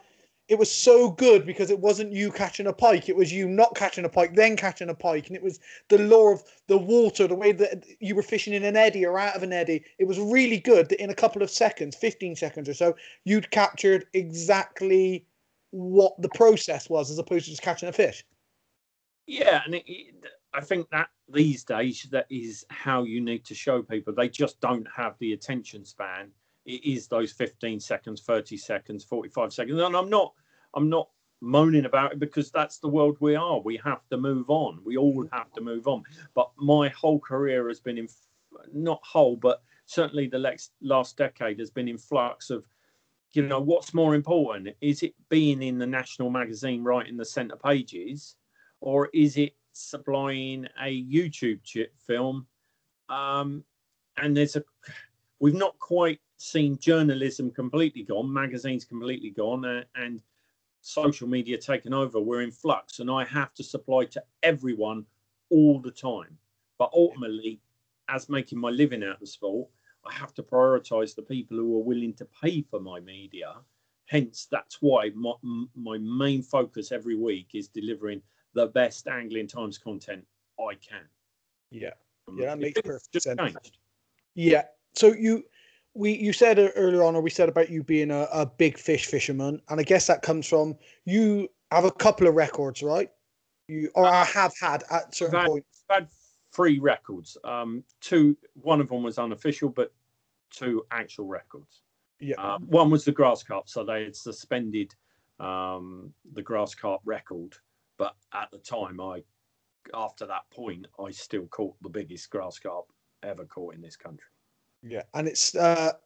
Speaker 1: It was so good because it wasn't you catching a pike. It was you not catching a pike, then catching a pike. And it was the lure of the water, the way that you were fishing in an eddy or out of an eddy. It was really good that in a couple of seconds, 15 seconds or so, you'd captured exactly what the process was as opposed to just catching a fish.
Speaker 2: Yeah, and I think that these days, that is how you need to show people. They just don't have the attention span. It is those 15 seconds, 30 seconds, 45 seconds. And I'm not moaning about it because that's the world we are. We have to move on. We all have to move on. But my whole career has been not whole, but certainly the last decade has been in flux of, what's more important? Is it being in the national magazine right in the centre pages, or is it supplying a YouTube film? And we've not quite seen journalism completely gone, magazines completely gone, and social media taken over. We're in flux, and I have to supply to everyone all the time. But ultimately, as making my living out of the sport, I have to prioritize the people who are willing to pay for my media. Hence, that's why my main focus every week is delivering the best Angling Times content I can.
Speaker 1: Yeah, that makes perfect sense.
Speaker 2: Changed.
Speaker 1: Yeah. So you said earlier on, or we said about you being a big fish fisherman, and I guess that comes from you have a couple of records, right? I have had at certain points.
Speaker 2: I've had 3 records. One of them was unofficial, but 2 actual records.
Speaker 1: Yeah.
Speaker 2: One was the grass carp, so they had suspended the grass carp record, but at the time, after that point, I still caught the biggest grass carp ever caught in this country.
Speaker 1: Yeah, and it's how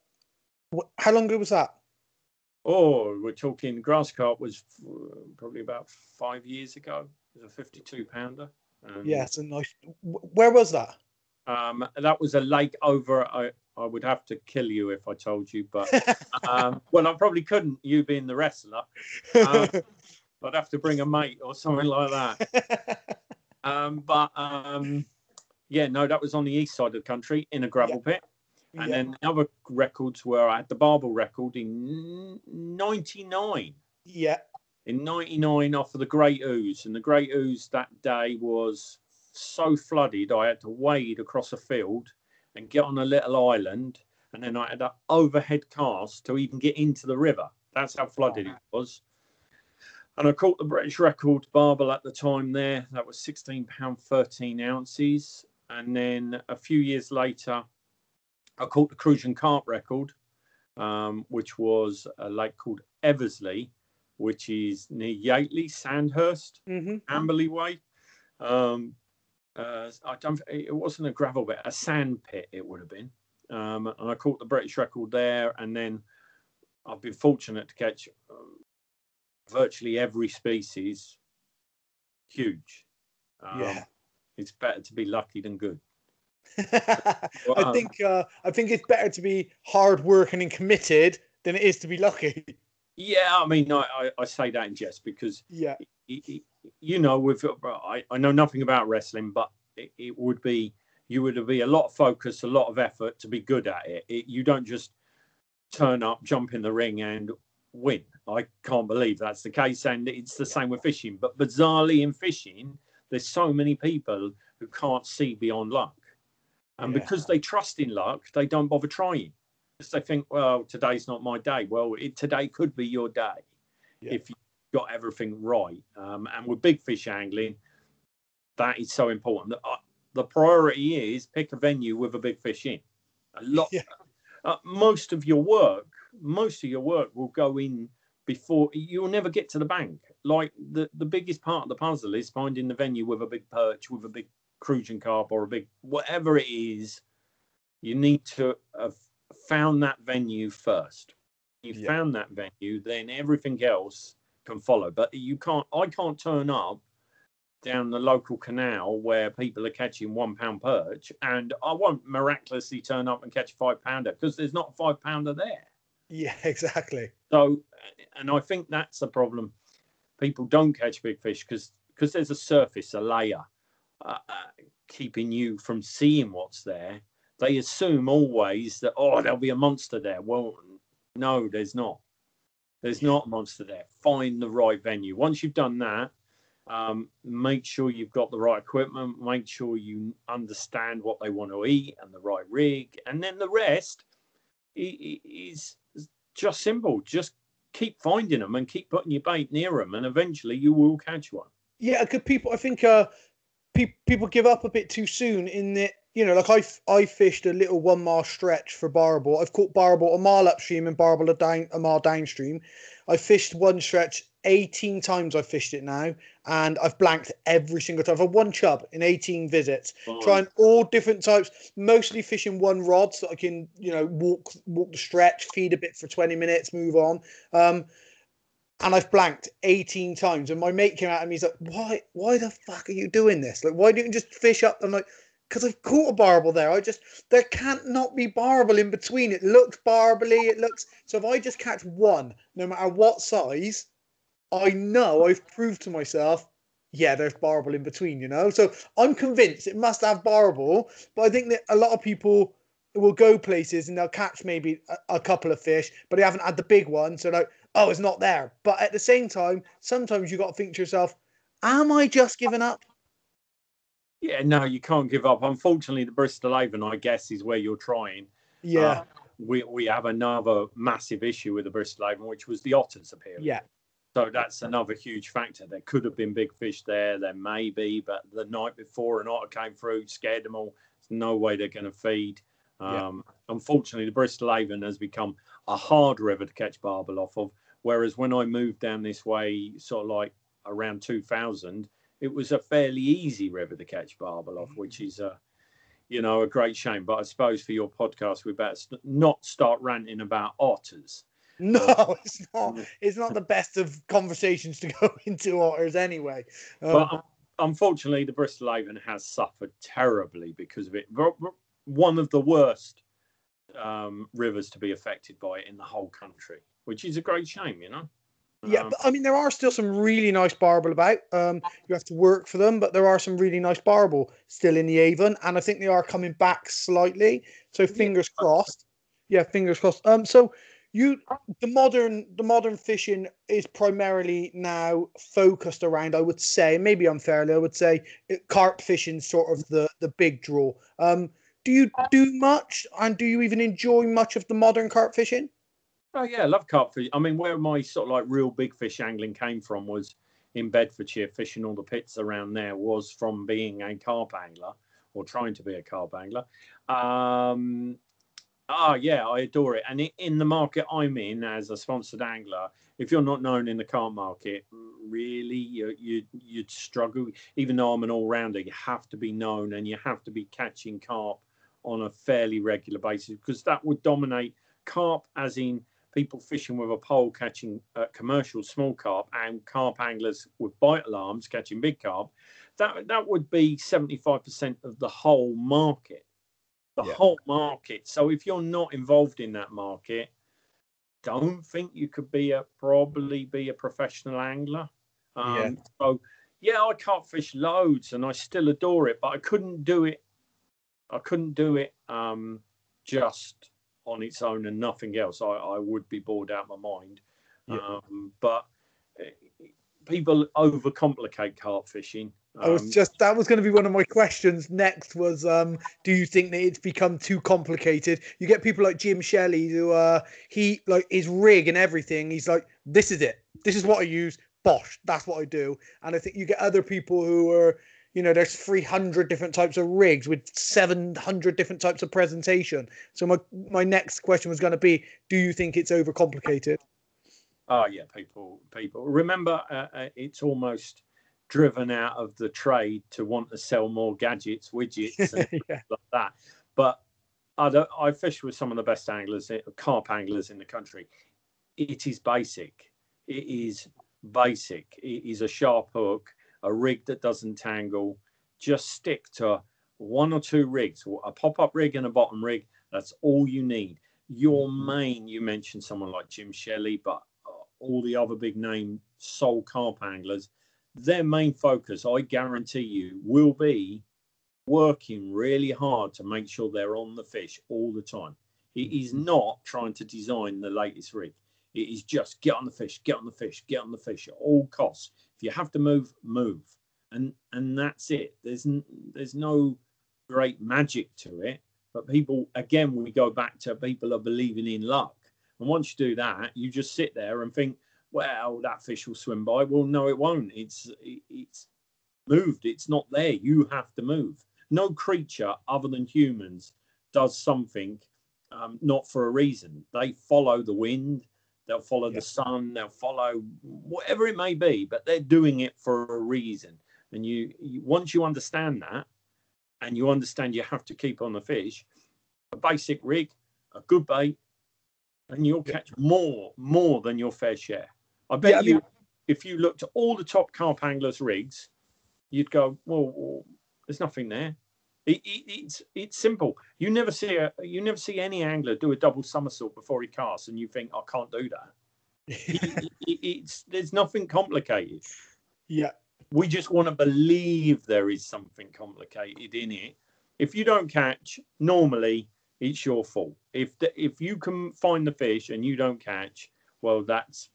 Speaker 1: long ago was that?
Speaker 2: Oh, we're talking grass carp was probably about 5 years ago. It was a 52-pounder.
Speaker 1: Yeah, it's a nice. Where was that?
Speaker 2: That was a lake over. I would have to kill you if I told you, but well, I probably couldn't. You being the wrestler, I'd have to bring a mate or something like that. Yeah, no, that was on the east side of the country in a gravel pit. And then the other records were I had the barbel record in 99.
Speaker 1: Yeah.
Speaker 2: In 99 off of the Great Ouse. And the Great Ouse that day was so flooded, I had to wade across a field and get on a little island. And then I had an overhead cast to even get into the river. That's how flooded it was. And I caught the British record barbel at the time there. That was 16 pound, 13 ounces. And then a few years later, I caught the Crucian carp record, which was a lake called Eversley, which is near Yateley, Sandhurst, Amberley Way. It wasn't a gravel pit, a sand pit it would have been. And I caught the British record there. And then I've been fortunate to catch virtually every species. Huge. It's better to be lucky than good.
Speaker 1: I think it's better to be hard working and committed than it is to be lucky.
Speaker 2: Yeah, I mean, I say that in jest because you know, I know nothing about wrestling, but you would be a lot of focus, a lot of effort to be good at it. You don't just turn up, jump in the ring, and win. I can't believe that's the case, and it's the same with fishing. But bizarrely, in fishing, there's so many people who can't see beyond luck. And because they trust in luck, they don't bother trying. Because they think, well, today's not my day. Well, today could be your day if you got everything right. And with big fish angling, that is so important. The priority is pick a venue with a big fish in. Most of your work will go in before you'll never get to the bank. Like the biggest part of the puzzle is finding the venue with a big perch, with a big Crucian carp or a big whatever it is. You need to have found that venue first. Found that venue, then everything else can follow. But I can't turn up down the local canal where people are catching £1 perch, and I won't miraculously turn up and catch a 5-pounder because there's not a 5-pounder there.
Speaker 1: Yeah, exactly.
Speaker 2: So, and I think that's the problem. People don't catch big fish because there's a surface, a layer, keeping you from seeing what's there. They assume always that, there'll be a monster there. Well, no, there's not. There's not a monster there. Find the right venue. Once you've done that, make sure you've got the right equipment. Make sure you understand what they want to eat and the right rig. And then the rest is just simple. Just keep finding them and keep putting your bait near them, and eventually you will catch one.
Speaker 1: Yeah, because I think people give up a bit too soon in that. You know, like I fished a little 1 mile stretch for barbel. I've caught barbel a mile upstream and barbel a mile downstream. I fished one stretch 18 times. I've fished it now, and I've blanked every single time. I've had 1 chub in 18 visits, trying all different types, mostly fishing 1 rod so I can, walk the stretch, feed a bit for 20 minutes, move on. And I've blanked 18 times. And my mate came out and he's like, why the fuck are you doing this? Like, why don't you just fish up? I'm like, because I've caught a barbel there. There can't not be barbel in between. It looks barbely. So if I just catch 1, no matter what size, I know I've proved to myself, there's barbel in between, So I'm convinced it must have barbel. But I think that a lot of people will go places and they'll catch maybe a couple of fish, but they haven't had the big one. So like, oh, it's not there. But at the same time, sometimes you got to think to yourself, am I just giving up?
Speaker 2: Yeah, no, you can't give up. Unfortunately, the Bristol Avon, I guess, is where you're trying.
Speaker 1: Yeah.
Speaker 2: We have another massive issue with the Bristol Avon, which was the otters appearing.
Speaker 1: Yeah.
Speaker 2: So that's another huge factor. There could have been big fish there. There may be, but the night before an otter came through, scared them all. There's no way they're going to feed. Unfortunately, the Bristol Avon has become a hard river to catch barbel off of. Whereas when I moved down this way, sort of like around 2000, it was a fairly easy river to catch barbel off, which is a great shame. But I suppose for your podcast, we better not start ranting about otters.
Speaker 1: No, it's not. It's not the best of conversations to go into otters anyway.
Speaker 2: But unfortunately, the Bristol Avon has suffered terribly because of it. One of the worst rivers to be affected by it in the whole country, which is a great shame,
Speaker 1: Yeah, but I mean, there are still some really nice barbel about. You have to work for them, but there are some really nice barbel still in the Avon, and I think they are coming back slightly. So fingers crossed. Yeah, fingers crossed. So the modern fishing is primarily now focused around, I would say, maybe unfairly, I would say, carp fishing, sort of the big draw. Do you do much, and do you even enjoy much of the modern carp fishing?
Speaker 2: Oh yeah, I love carp fishing. I mean, where my sort of like real big fish angling came from was in Bedfordshire. Fishing all the pits around there was from being a carp angler or trying to be a carp angler. Yeah, I adore it. And in the market I'm in as a sponsored angler, if you're not known in the carp market, really, you'd struggle. Even though I'm an all-rounder, you have to be known and you have to be catching carp on a fairly regular basis, because that would dominate carp, as in people fishing with a pole catching commercial small carp, and carp anglers with bite alarms catching big carp. That would be 75% of the whole market. Whole market. So if you're not involved in that market, don't think you could probably be a professional angler. So yeah, I carp fish loads and I still adore it, but I couldn't do it just on its own and nothing else. I would be bored out of my mind. But people overcomplicate carp fishing.
Speaker 1: That was going to be one of my questions next was, do you think that it's become too complicated? You get people like Jim Shelley who, he like his rig and everything. He's like, this is it. This is what I use. Bosh. That's what I do. And I think you get other people who are, there's 300 different types of rigs with 700 different types of presentation. So my next question was going to be, do you think it's overcomplicated?
Speaker 2: Oh yeah, people remember, it's almost driven out of the trade to want to sell more gadgets, widgets, and like that. But I fish with some of the best anglers, carp anglers in the country. It is basic. It is basic. It is a sharp hook, a rig that doesn't tangle. Just stick to one or two rigs, a pop-up rig and a bottom rig. That's all you need. Your main, you mentioned someone like Jim Shelley, but all the other big name sole carp anglers, their main focus, I guarantee you, will be working really hard to make sure they're on the fish all the time. It is not trying to design the latest rig. It is just get on the fish, get on the fish, get on the fish at all costs. If you have to move, move. And that's it. There's no great magic to it. But people, again, we go back to people are believing in luck. And once you do that, you just sit there and think, well, that fish will swim by. Well, no, it won't. It's moved. It's not there. You have to move. No creature other than humans does something not for a reason. They follow the wind. They'll follow the sun. They'll follow whatever it may be, but they're doing it for a reason. And you once you understand that, and you understand you have to keep on the fish, a basic rig, a good bait, and you'll catch more than your fair share. I bet you, if you looked at all the top carp anglers' rigs, you'd go, well, there's nothing there. It's simple. You never see any angler do a double somersault before he casts, and you think, I can't do that. There's nothing complicated.
Speaker 1: Yeah.
Speaker 2: We just want to believe there is something complicated in it. If you don't catch, normally it's your fault. If you can find the fish and you don't catch, well, that's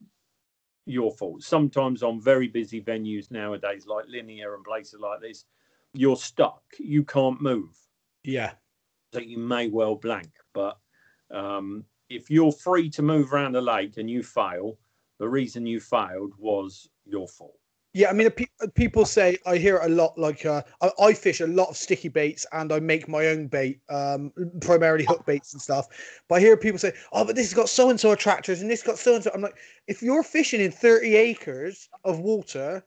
Speaker 2: your fault. Sometimes on very busy venues nowadays, like Linear and places like this, you're stuck. You can't move.
Speaker 1: Yeah.
Speaker 2: So you may well blank. But if you're free to move around the lake and you fail, the reason you was your fault.
Speaker 1: Yeah, I mean, people say, I hear it a lot, like I fish a lot of sticky baits and I make my own bait, primarily hook baits and stuff. But I hear people say, oh, but this has got so-and-so attractors and this got so-and-so. I'm like, if you're fishing in 30 acres of water,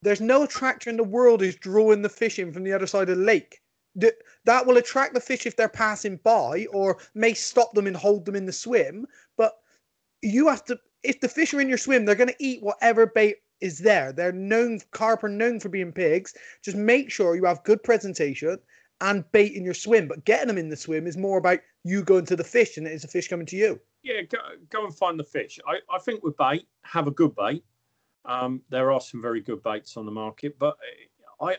Speaker 1: there's no attractor in the world who's drawing the fish in from the other side of the lake. That will attract the fish if they're passing by or may stop them and hold them in the swim. But you have to, if the fish are in your swim, they're going to eat whatever bait is there. They're known, carp are known for being pigs. Just make sure you have good presentation and bait in your swim. But getting them in the swim is more about you going to the fish than it is the fish coming to you.
Speaker 2: Yeah, go and find the fish. I think with bait, have a good bait. There are some very good baits on the market, but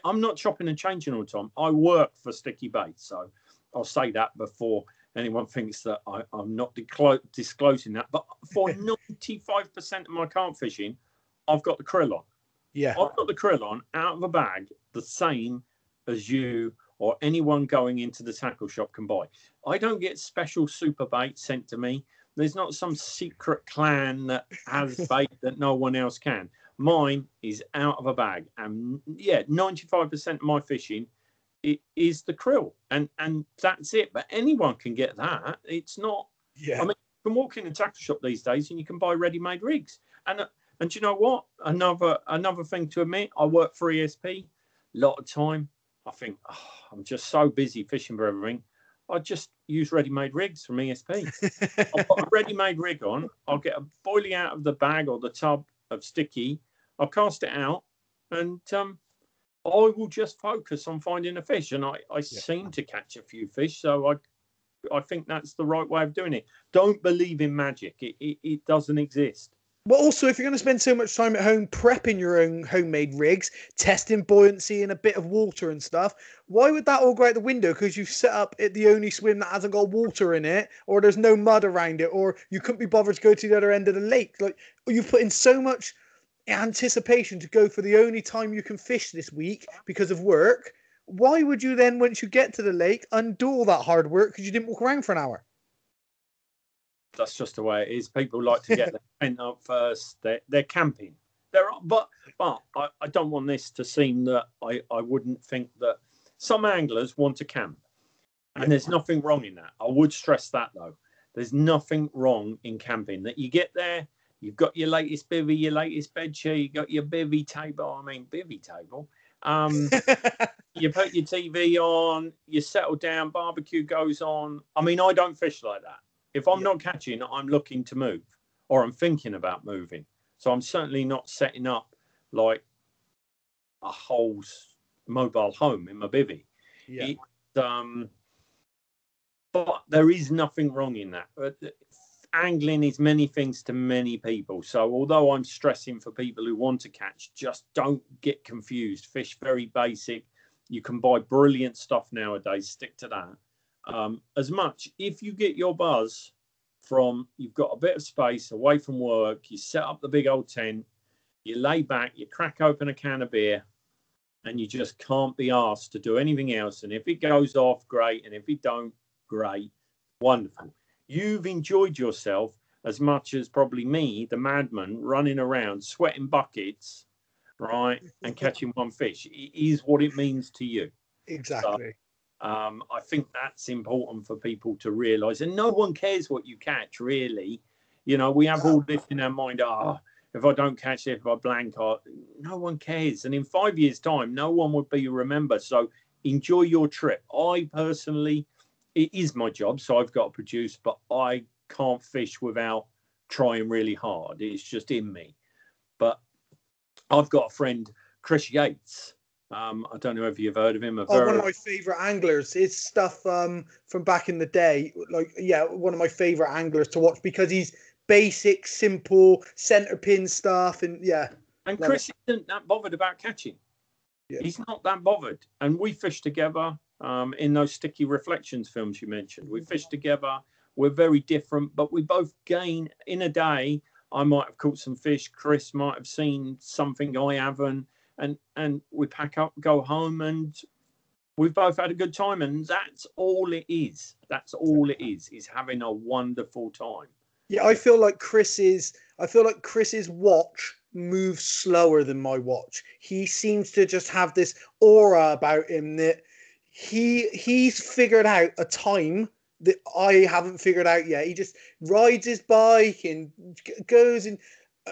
Speaker 2: I'm not chopping and changing all the time. I work for sticky baits, so I'll say that before anyone thinks that I'm not disclosing that. But for 95% of my carp fishing, I've got the krill on.
Speaker 1: Yeah.
Speaker 2: I've got the krill on out of a bag, the same as you or anyone going into the tackle shop can buy. I don't get special super bait sent to me. There's not some secret clan that has bait that no one else can. Mine is out of a bag. And yeah, 95% of my fishing is the krill. And that's it. But anyone can get that. It's not.
Speaker 1: Yeah.
Speaker 2: I mean, you can walk in a tackle shop these days and you can buy ready-made rigs. And do you know what? Another thing to admit, I work for ESP. A lot of time, I think, I'm just so busy fishing for everything. I just use ready-made rigs from ESP. I'll put a ready-made rig on. I'll get a boilie out of the bag or the tub of sticky. I'll cast it out, and I will just focus on finding a fish. And I seem to catch a few fish, so I think that's the right way of doing it. Don't believe in magic. It doesn't exist.
Speaker 1: But also, if you're going to spend so much time at home prepping your own homemade rigs, testing buoyancy in a bit of water and stuff, why would that all go out the window? Because you've set up at the only swim that hasn't got water in it, or there's no mud around it, or you couldn't be bothered to go to the other end of the lake. Like, you've put in so much anticipation to go for the only time you can fish this week because of work. Why would you then, once you get to the lake, undo all that hard work because you didn't walk around for an hour?
Speaker 2: That's just the way it is. People like to get their tent up first. They're camping. But I don't want this to seem that I wouldn't think that some anglers want to camp. And there's nothing wrong in that. I would stress that, though. There's nothing wrong in camping. That you get there, you've got your latest bivvy, your latest bed chair, you got your bivvy table. Bivvy table. You put your TV on, you settle down, barbecue goes on. I don't fish like that. If I'm not catching, I'm looking to move or I'm thinking about moving. So I'm certainly not setting up like a whole mobile home in my bivvy.
Speaker 1: Yeah.
Speaker 2: But there is nothing wrong in that. Angling is many things to many people. So although I'm stressing for people who want to catch, just don't get confused. Fish very basic. You can buy brilliant stuff nowadays. Stick to that. As much if you get your buzz from you've got a bit of space away from work, you set up the big old tent, you lay back, you crack open a can of beer, and you just can't be asked to do anything else. And if it goes off, great, and if it don't, great, wonderful. You've enjoyed yourself as much as probably me, the madman, running around sweating buckets, right, and catching one fish. It is what it means to you.
Speaker 1: Exactly.
Speaker 2: I think that's important for people to realise. And no one cares what you catch, really. We have all this in our mind. If I don't catch it, if I blank, no one cares. And in 5 years' time, no one would be remembered. So enjoy your trip. I personally, it is my job, so I've got to produce, but I can't fish without trying really hard. It's just in me. But I've got a friend, Chris Yates. I don't know if you've heard of him.
Speaker 1: One of my favourite anglers. His stuff from back in the day, one of my favourite anglers to watch because he's basic, simple, centre pin stuff, and yeah.
Speaker 2: And Chris isn't that bothered about catching.
Speaker 1: Yeah.
Speaker 2: He's not that bothered. And we fish together. in those Sticky Reflections films you mentioned. We fish together. We're very different, but we both gain in a day. I might have caught some fish. Chris might have seen something I haven't, and we pack up, go home, and we've both had a good time. And that's all it is. That's all it is having a wonderful time.
Speaker 1: Yeah, I feel like Chris's watch moves slower than my watch. He seems to just have this aura about him that he's figured out a time that I haven't figured out yet. He just rides his bike and goes, and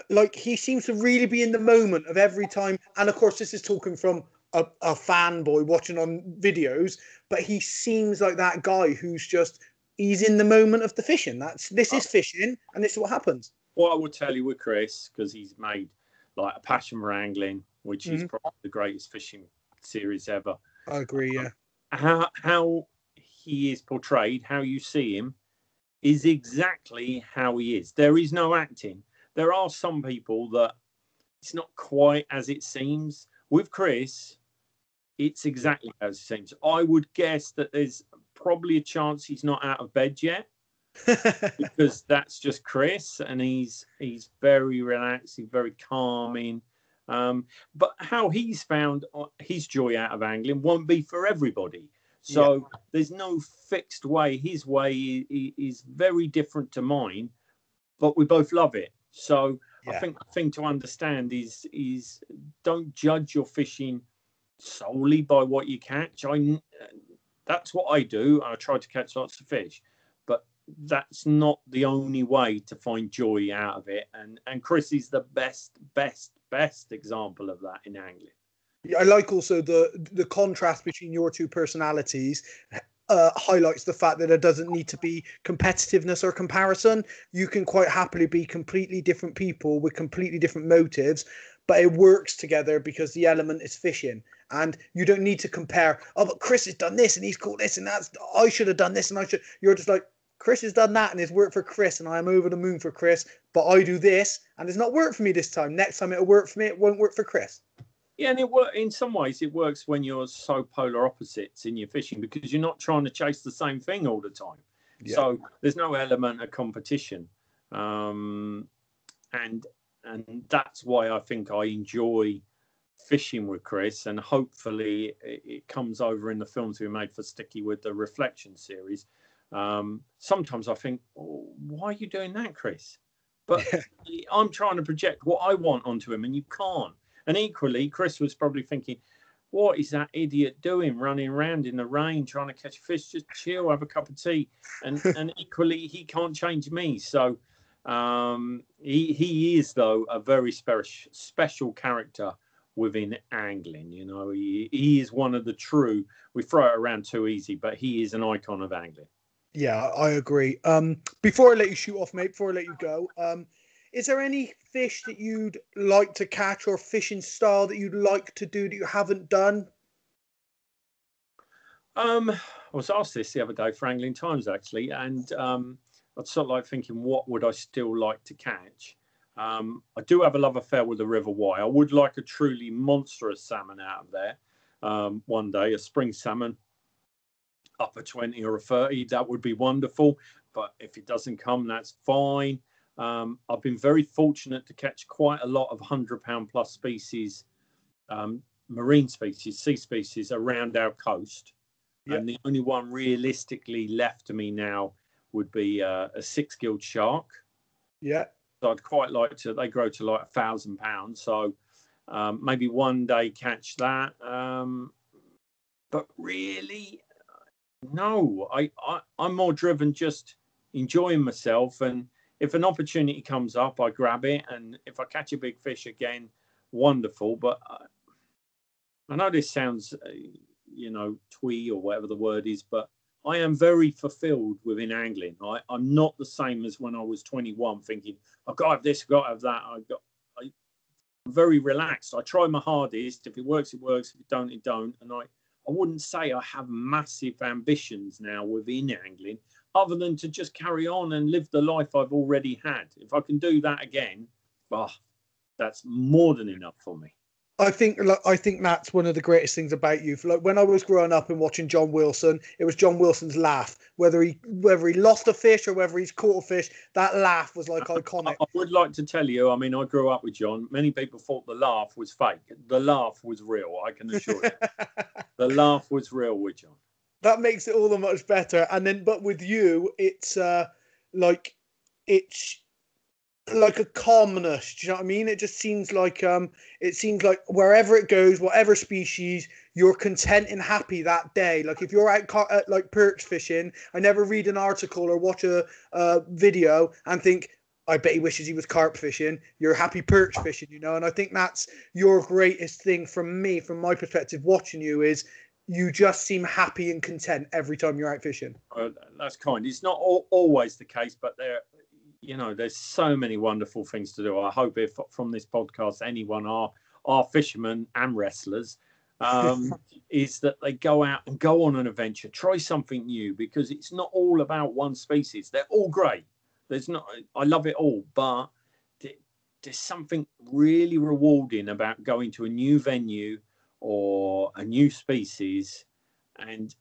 Speaker 1: like he seems to really be in the moment of every time. And of course, this is talking from a fanboy watching on videos, but he seems like that guy who's just, he's in the moment of the fishing. This is fishing, and this is what happens.
Speaker 2: What I would tell you with Chris, because he's made like a passion for angling, which is probably the greatest fishing series ever.
Speaker 1: I agree, yeah.
Speaker 2: How he is portrayed, how you see him, is exactly how he is. There is no acting. There are some people that it's not quite as it seems. With Chris, it's exactly as it seems. I would guess that there's probably a chance he's not out of bed yet. Because that's just Chris, and he's very relaxed, he's very calming. But how he's found his joy out of angling won't be for everybody. So there's no fixed way. His way is very different to mine, but we both love it. So I think the thing to understand is don't judge your fishing solely by what you catch. That's what I do. I try to catch lots of fish, but that's not the only way to find joy out of it. And Chris is the best example of that in angling.
Speaker 1: Yeah, I like also the contrast between your two personalities highlights the fact that there doesn't need to be competitiveness or comparison. You can quite happily be completely different people with completely different motives, but it works together because the element is fishing. And you don't need to compare, oh, but Chris has done this and he's caught this and I should have done this and you're just like, Chris has done that and it's worked for Chris and I am over the moon for Chris, but I do this and it's not worked for me this time. Next time it'll work for me, it won't work for Chris.
Speaker 2: Yeah, and in some ways it works when you're so polar opposites in your fishing because you're not trying to chase the same thing all the time. Yeah. So there's no element of competition. And that's why I think I enjoy fishing with Chris, and hopefully it comes over in the films we made for Sticky with the Reflection series. Sometimes I think, oh, why are you doing that, Chris? But I'm trying to project what I want onto him and you can't. And equally, Chris was probably thinking, what is that idiot doing, running around in the rain, trying to catch fish? Just chill, have a cup of tea. And equally, he can't change me. So he is, though, a very special character within angling. You know, he is one of the true, we throw it around too easy, but he is an icon of angling.
Speaker 1: Yeah, I agree. Before I let you shoot off, mate, before I let you go, is there any fish that you'd like to catch or fishing style that you'd like to do that you haven't done?
Speaker 2: I was asked this the other day for Angling Times, actually, and I'd sort of like thinking, what would I still like to catch? I do have a love affair with the River Wye. I would like a truly monstrous salmon out of there one day, a spring salmon, up a 20 or a 30. That would be wonderful. But if it doesn't come, that's fine. I've been very fortunate to catch quite a lot of 100-pound plus species, marine species, sea species around our coast. Yep. And the only one realistically left to me now would be a 6-gilled shark.
Speaker 1: Yeah.
Speaker 2: So I'd quite like to, they grow to like 1,000 pounds. So maybe one day catch that. But really, no, I'm more driven just enjoying myself. And if an opportunity comes up, I grab it. And if I catch a big fish again, wonderful. But I know this sounds, twee or whatever the word is, but I am very fulfilled within angling. I'm not the same as when I was 21 thinking, I've got to have this, I've got to have that. I'm very relaxed. I try my hardest. If it works, it works. If it don't, it don't. And I wouldn't say I have massive ambitions now within angling, other than to just carry on and live the life I've already had. If I can do that again, that's more than enough for me.
Speaker 1: I think that's one of the greatest things about you. Like when I was growing up and watching John Wilson, it was John Wilson's laugh. Whether he lost a fish or whether he's caught a fish, that laugh was like iconic.
Speaker 2: I would like to tell you, I mean, I grew up with John. Many people thought the laugh was fake. The laugh was real, I can assure you. The laugh was real with John.
Speaker 1: That makes it all the much better. And then, but with you, it's like a calmness. Do you know what I mean? It just seems like wherever it goes, whatever species, you're content and happy that day. Like if you're out like perch fishing, I never read an article or watch a video and think, I bet he wishes he was carp fishing. You're happy perch fishing, you know. And I think that's your greatest thing from my perspective, watching you, is you just seem happy and content every time you're out fishing.
Speaker 2: That's kind. It's not always the case, but there's so many wonderful things to do. I hope if from this podcast anyone are fishermen and wrestlers, is that they go out and go on an adventure, try something new, because it's not all about one species. They're all great. I love it all, but there's something really rewarding about going to a new venue or a new species. And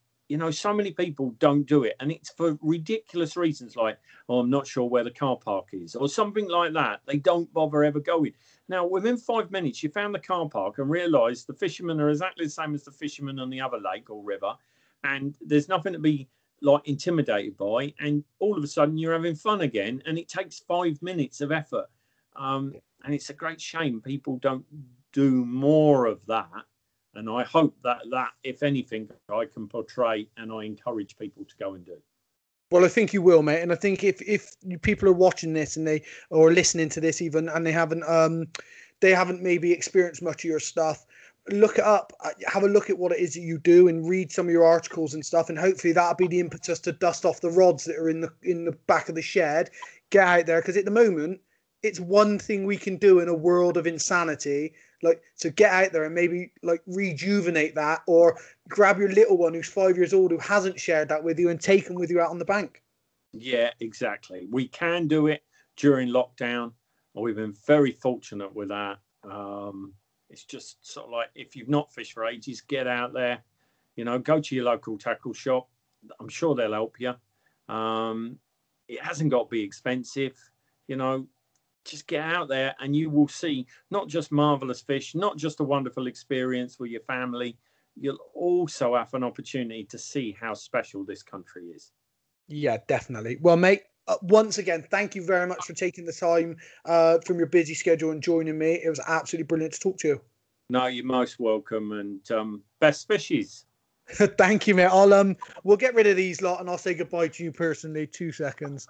Speaker 2: so many people don't do it, and it's for ridiculous reasons, like, I'm not sure where the car park is or something like that. They don't bother ever going. Now, within 5 minutes, you found the car park and realised the fishermen are exactly the same as the fishermen on the other lake or river, and there's nothing to be like intimidated by, and all of a sudden you're having fun again, and it takes 5 minutes of effort. And it's a great shame people don't do more of that. And I hope that if anything, I can portray and I encourage people to go and do.
Speaker 1: Well, I think you will, mate. And I think if people are watching this and they or listening to this even, and they haven't maybe experienced much of your stuff, look it up, have a look at what it is that you do, and read some of your articles and stuff. And hopefully that'll be the impetus to dust off the rods that are in the back of the shed. Get out there, because at the moment, it's one thing we can do in a world of insanity. Like, so get out there and maybe like rejuvenate that, or grab your little one who's 5 years old who hasn't shared that with you and take them with you out on the bank.
Speaker 2: Yeah, exactly. We can do it during lockdown. We've been very fortunate with that. It's just sort of like, if you've not fished for ages, get out there, go to your local tackle shop. I'm sure they'll help you. It hasn't got to be expensive, Just get out there and you will see not just marvelous fish, not just a wonderful experience with your family. You'll also have an opportunity to see how special this country is.
Speaker 1: Yeah, definitely. Well, mate, once again, thank you very much for taking the time from your busy schedule and joining me. It was absolutely brilliant to talk to you.
Speaker 2: No, you're most welcome, and best fishes.
Speaker 1: Thank you, mate. We'll get rid of these lot and I'll say goodbye to you personally. 2 seconds.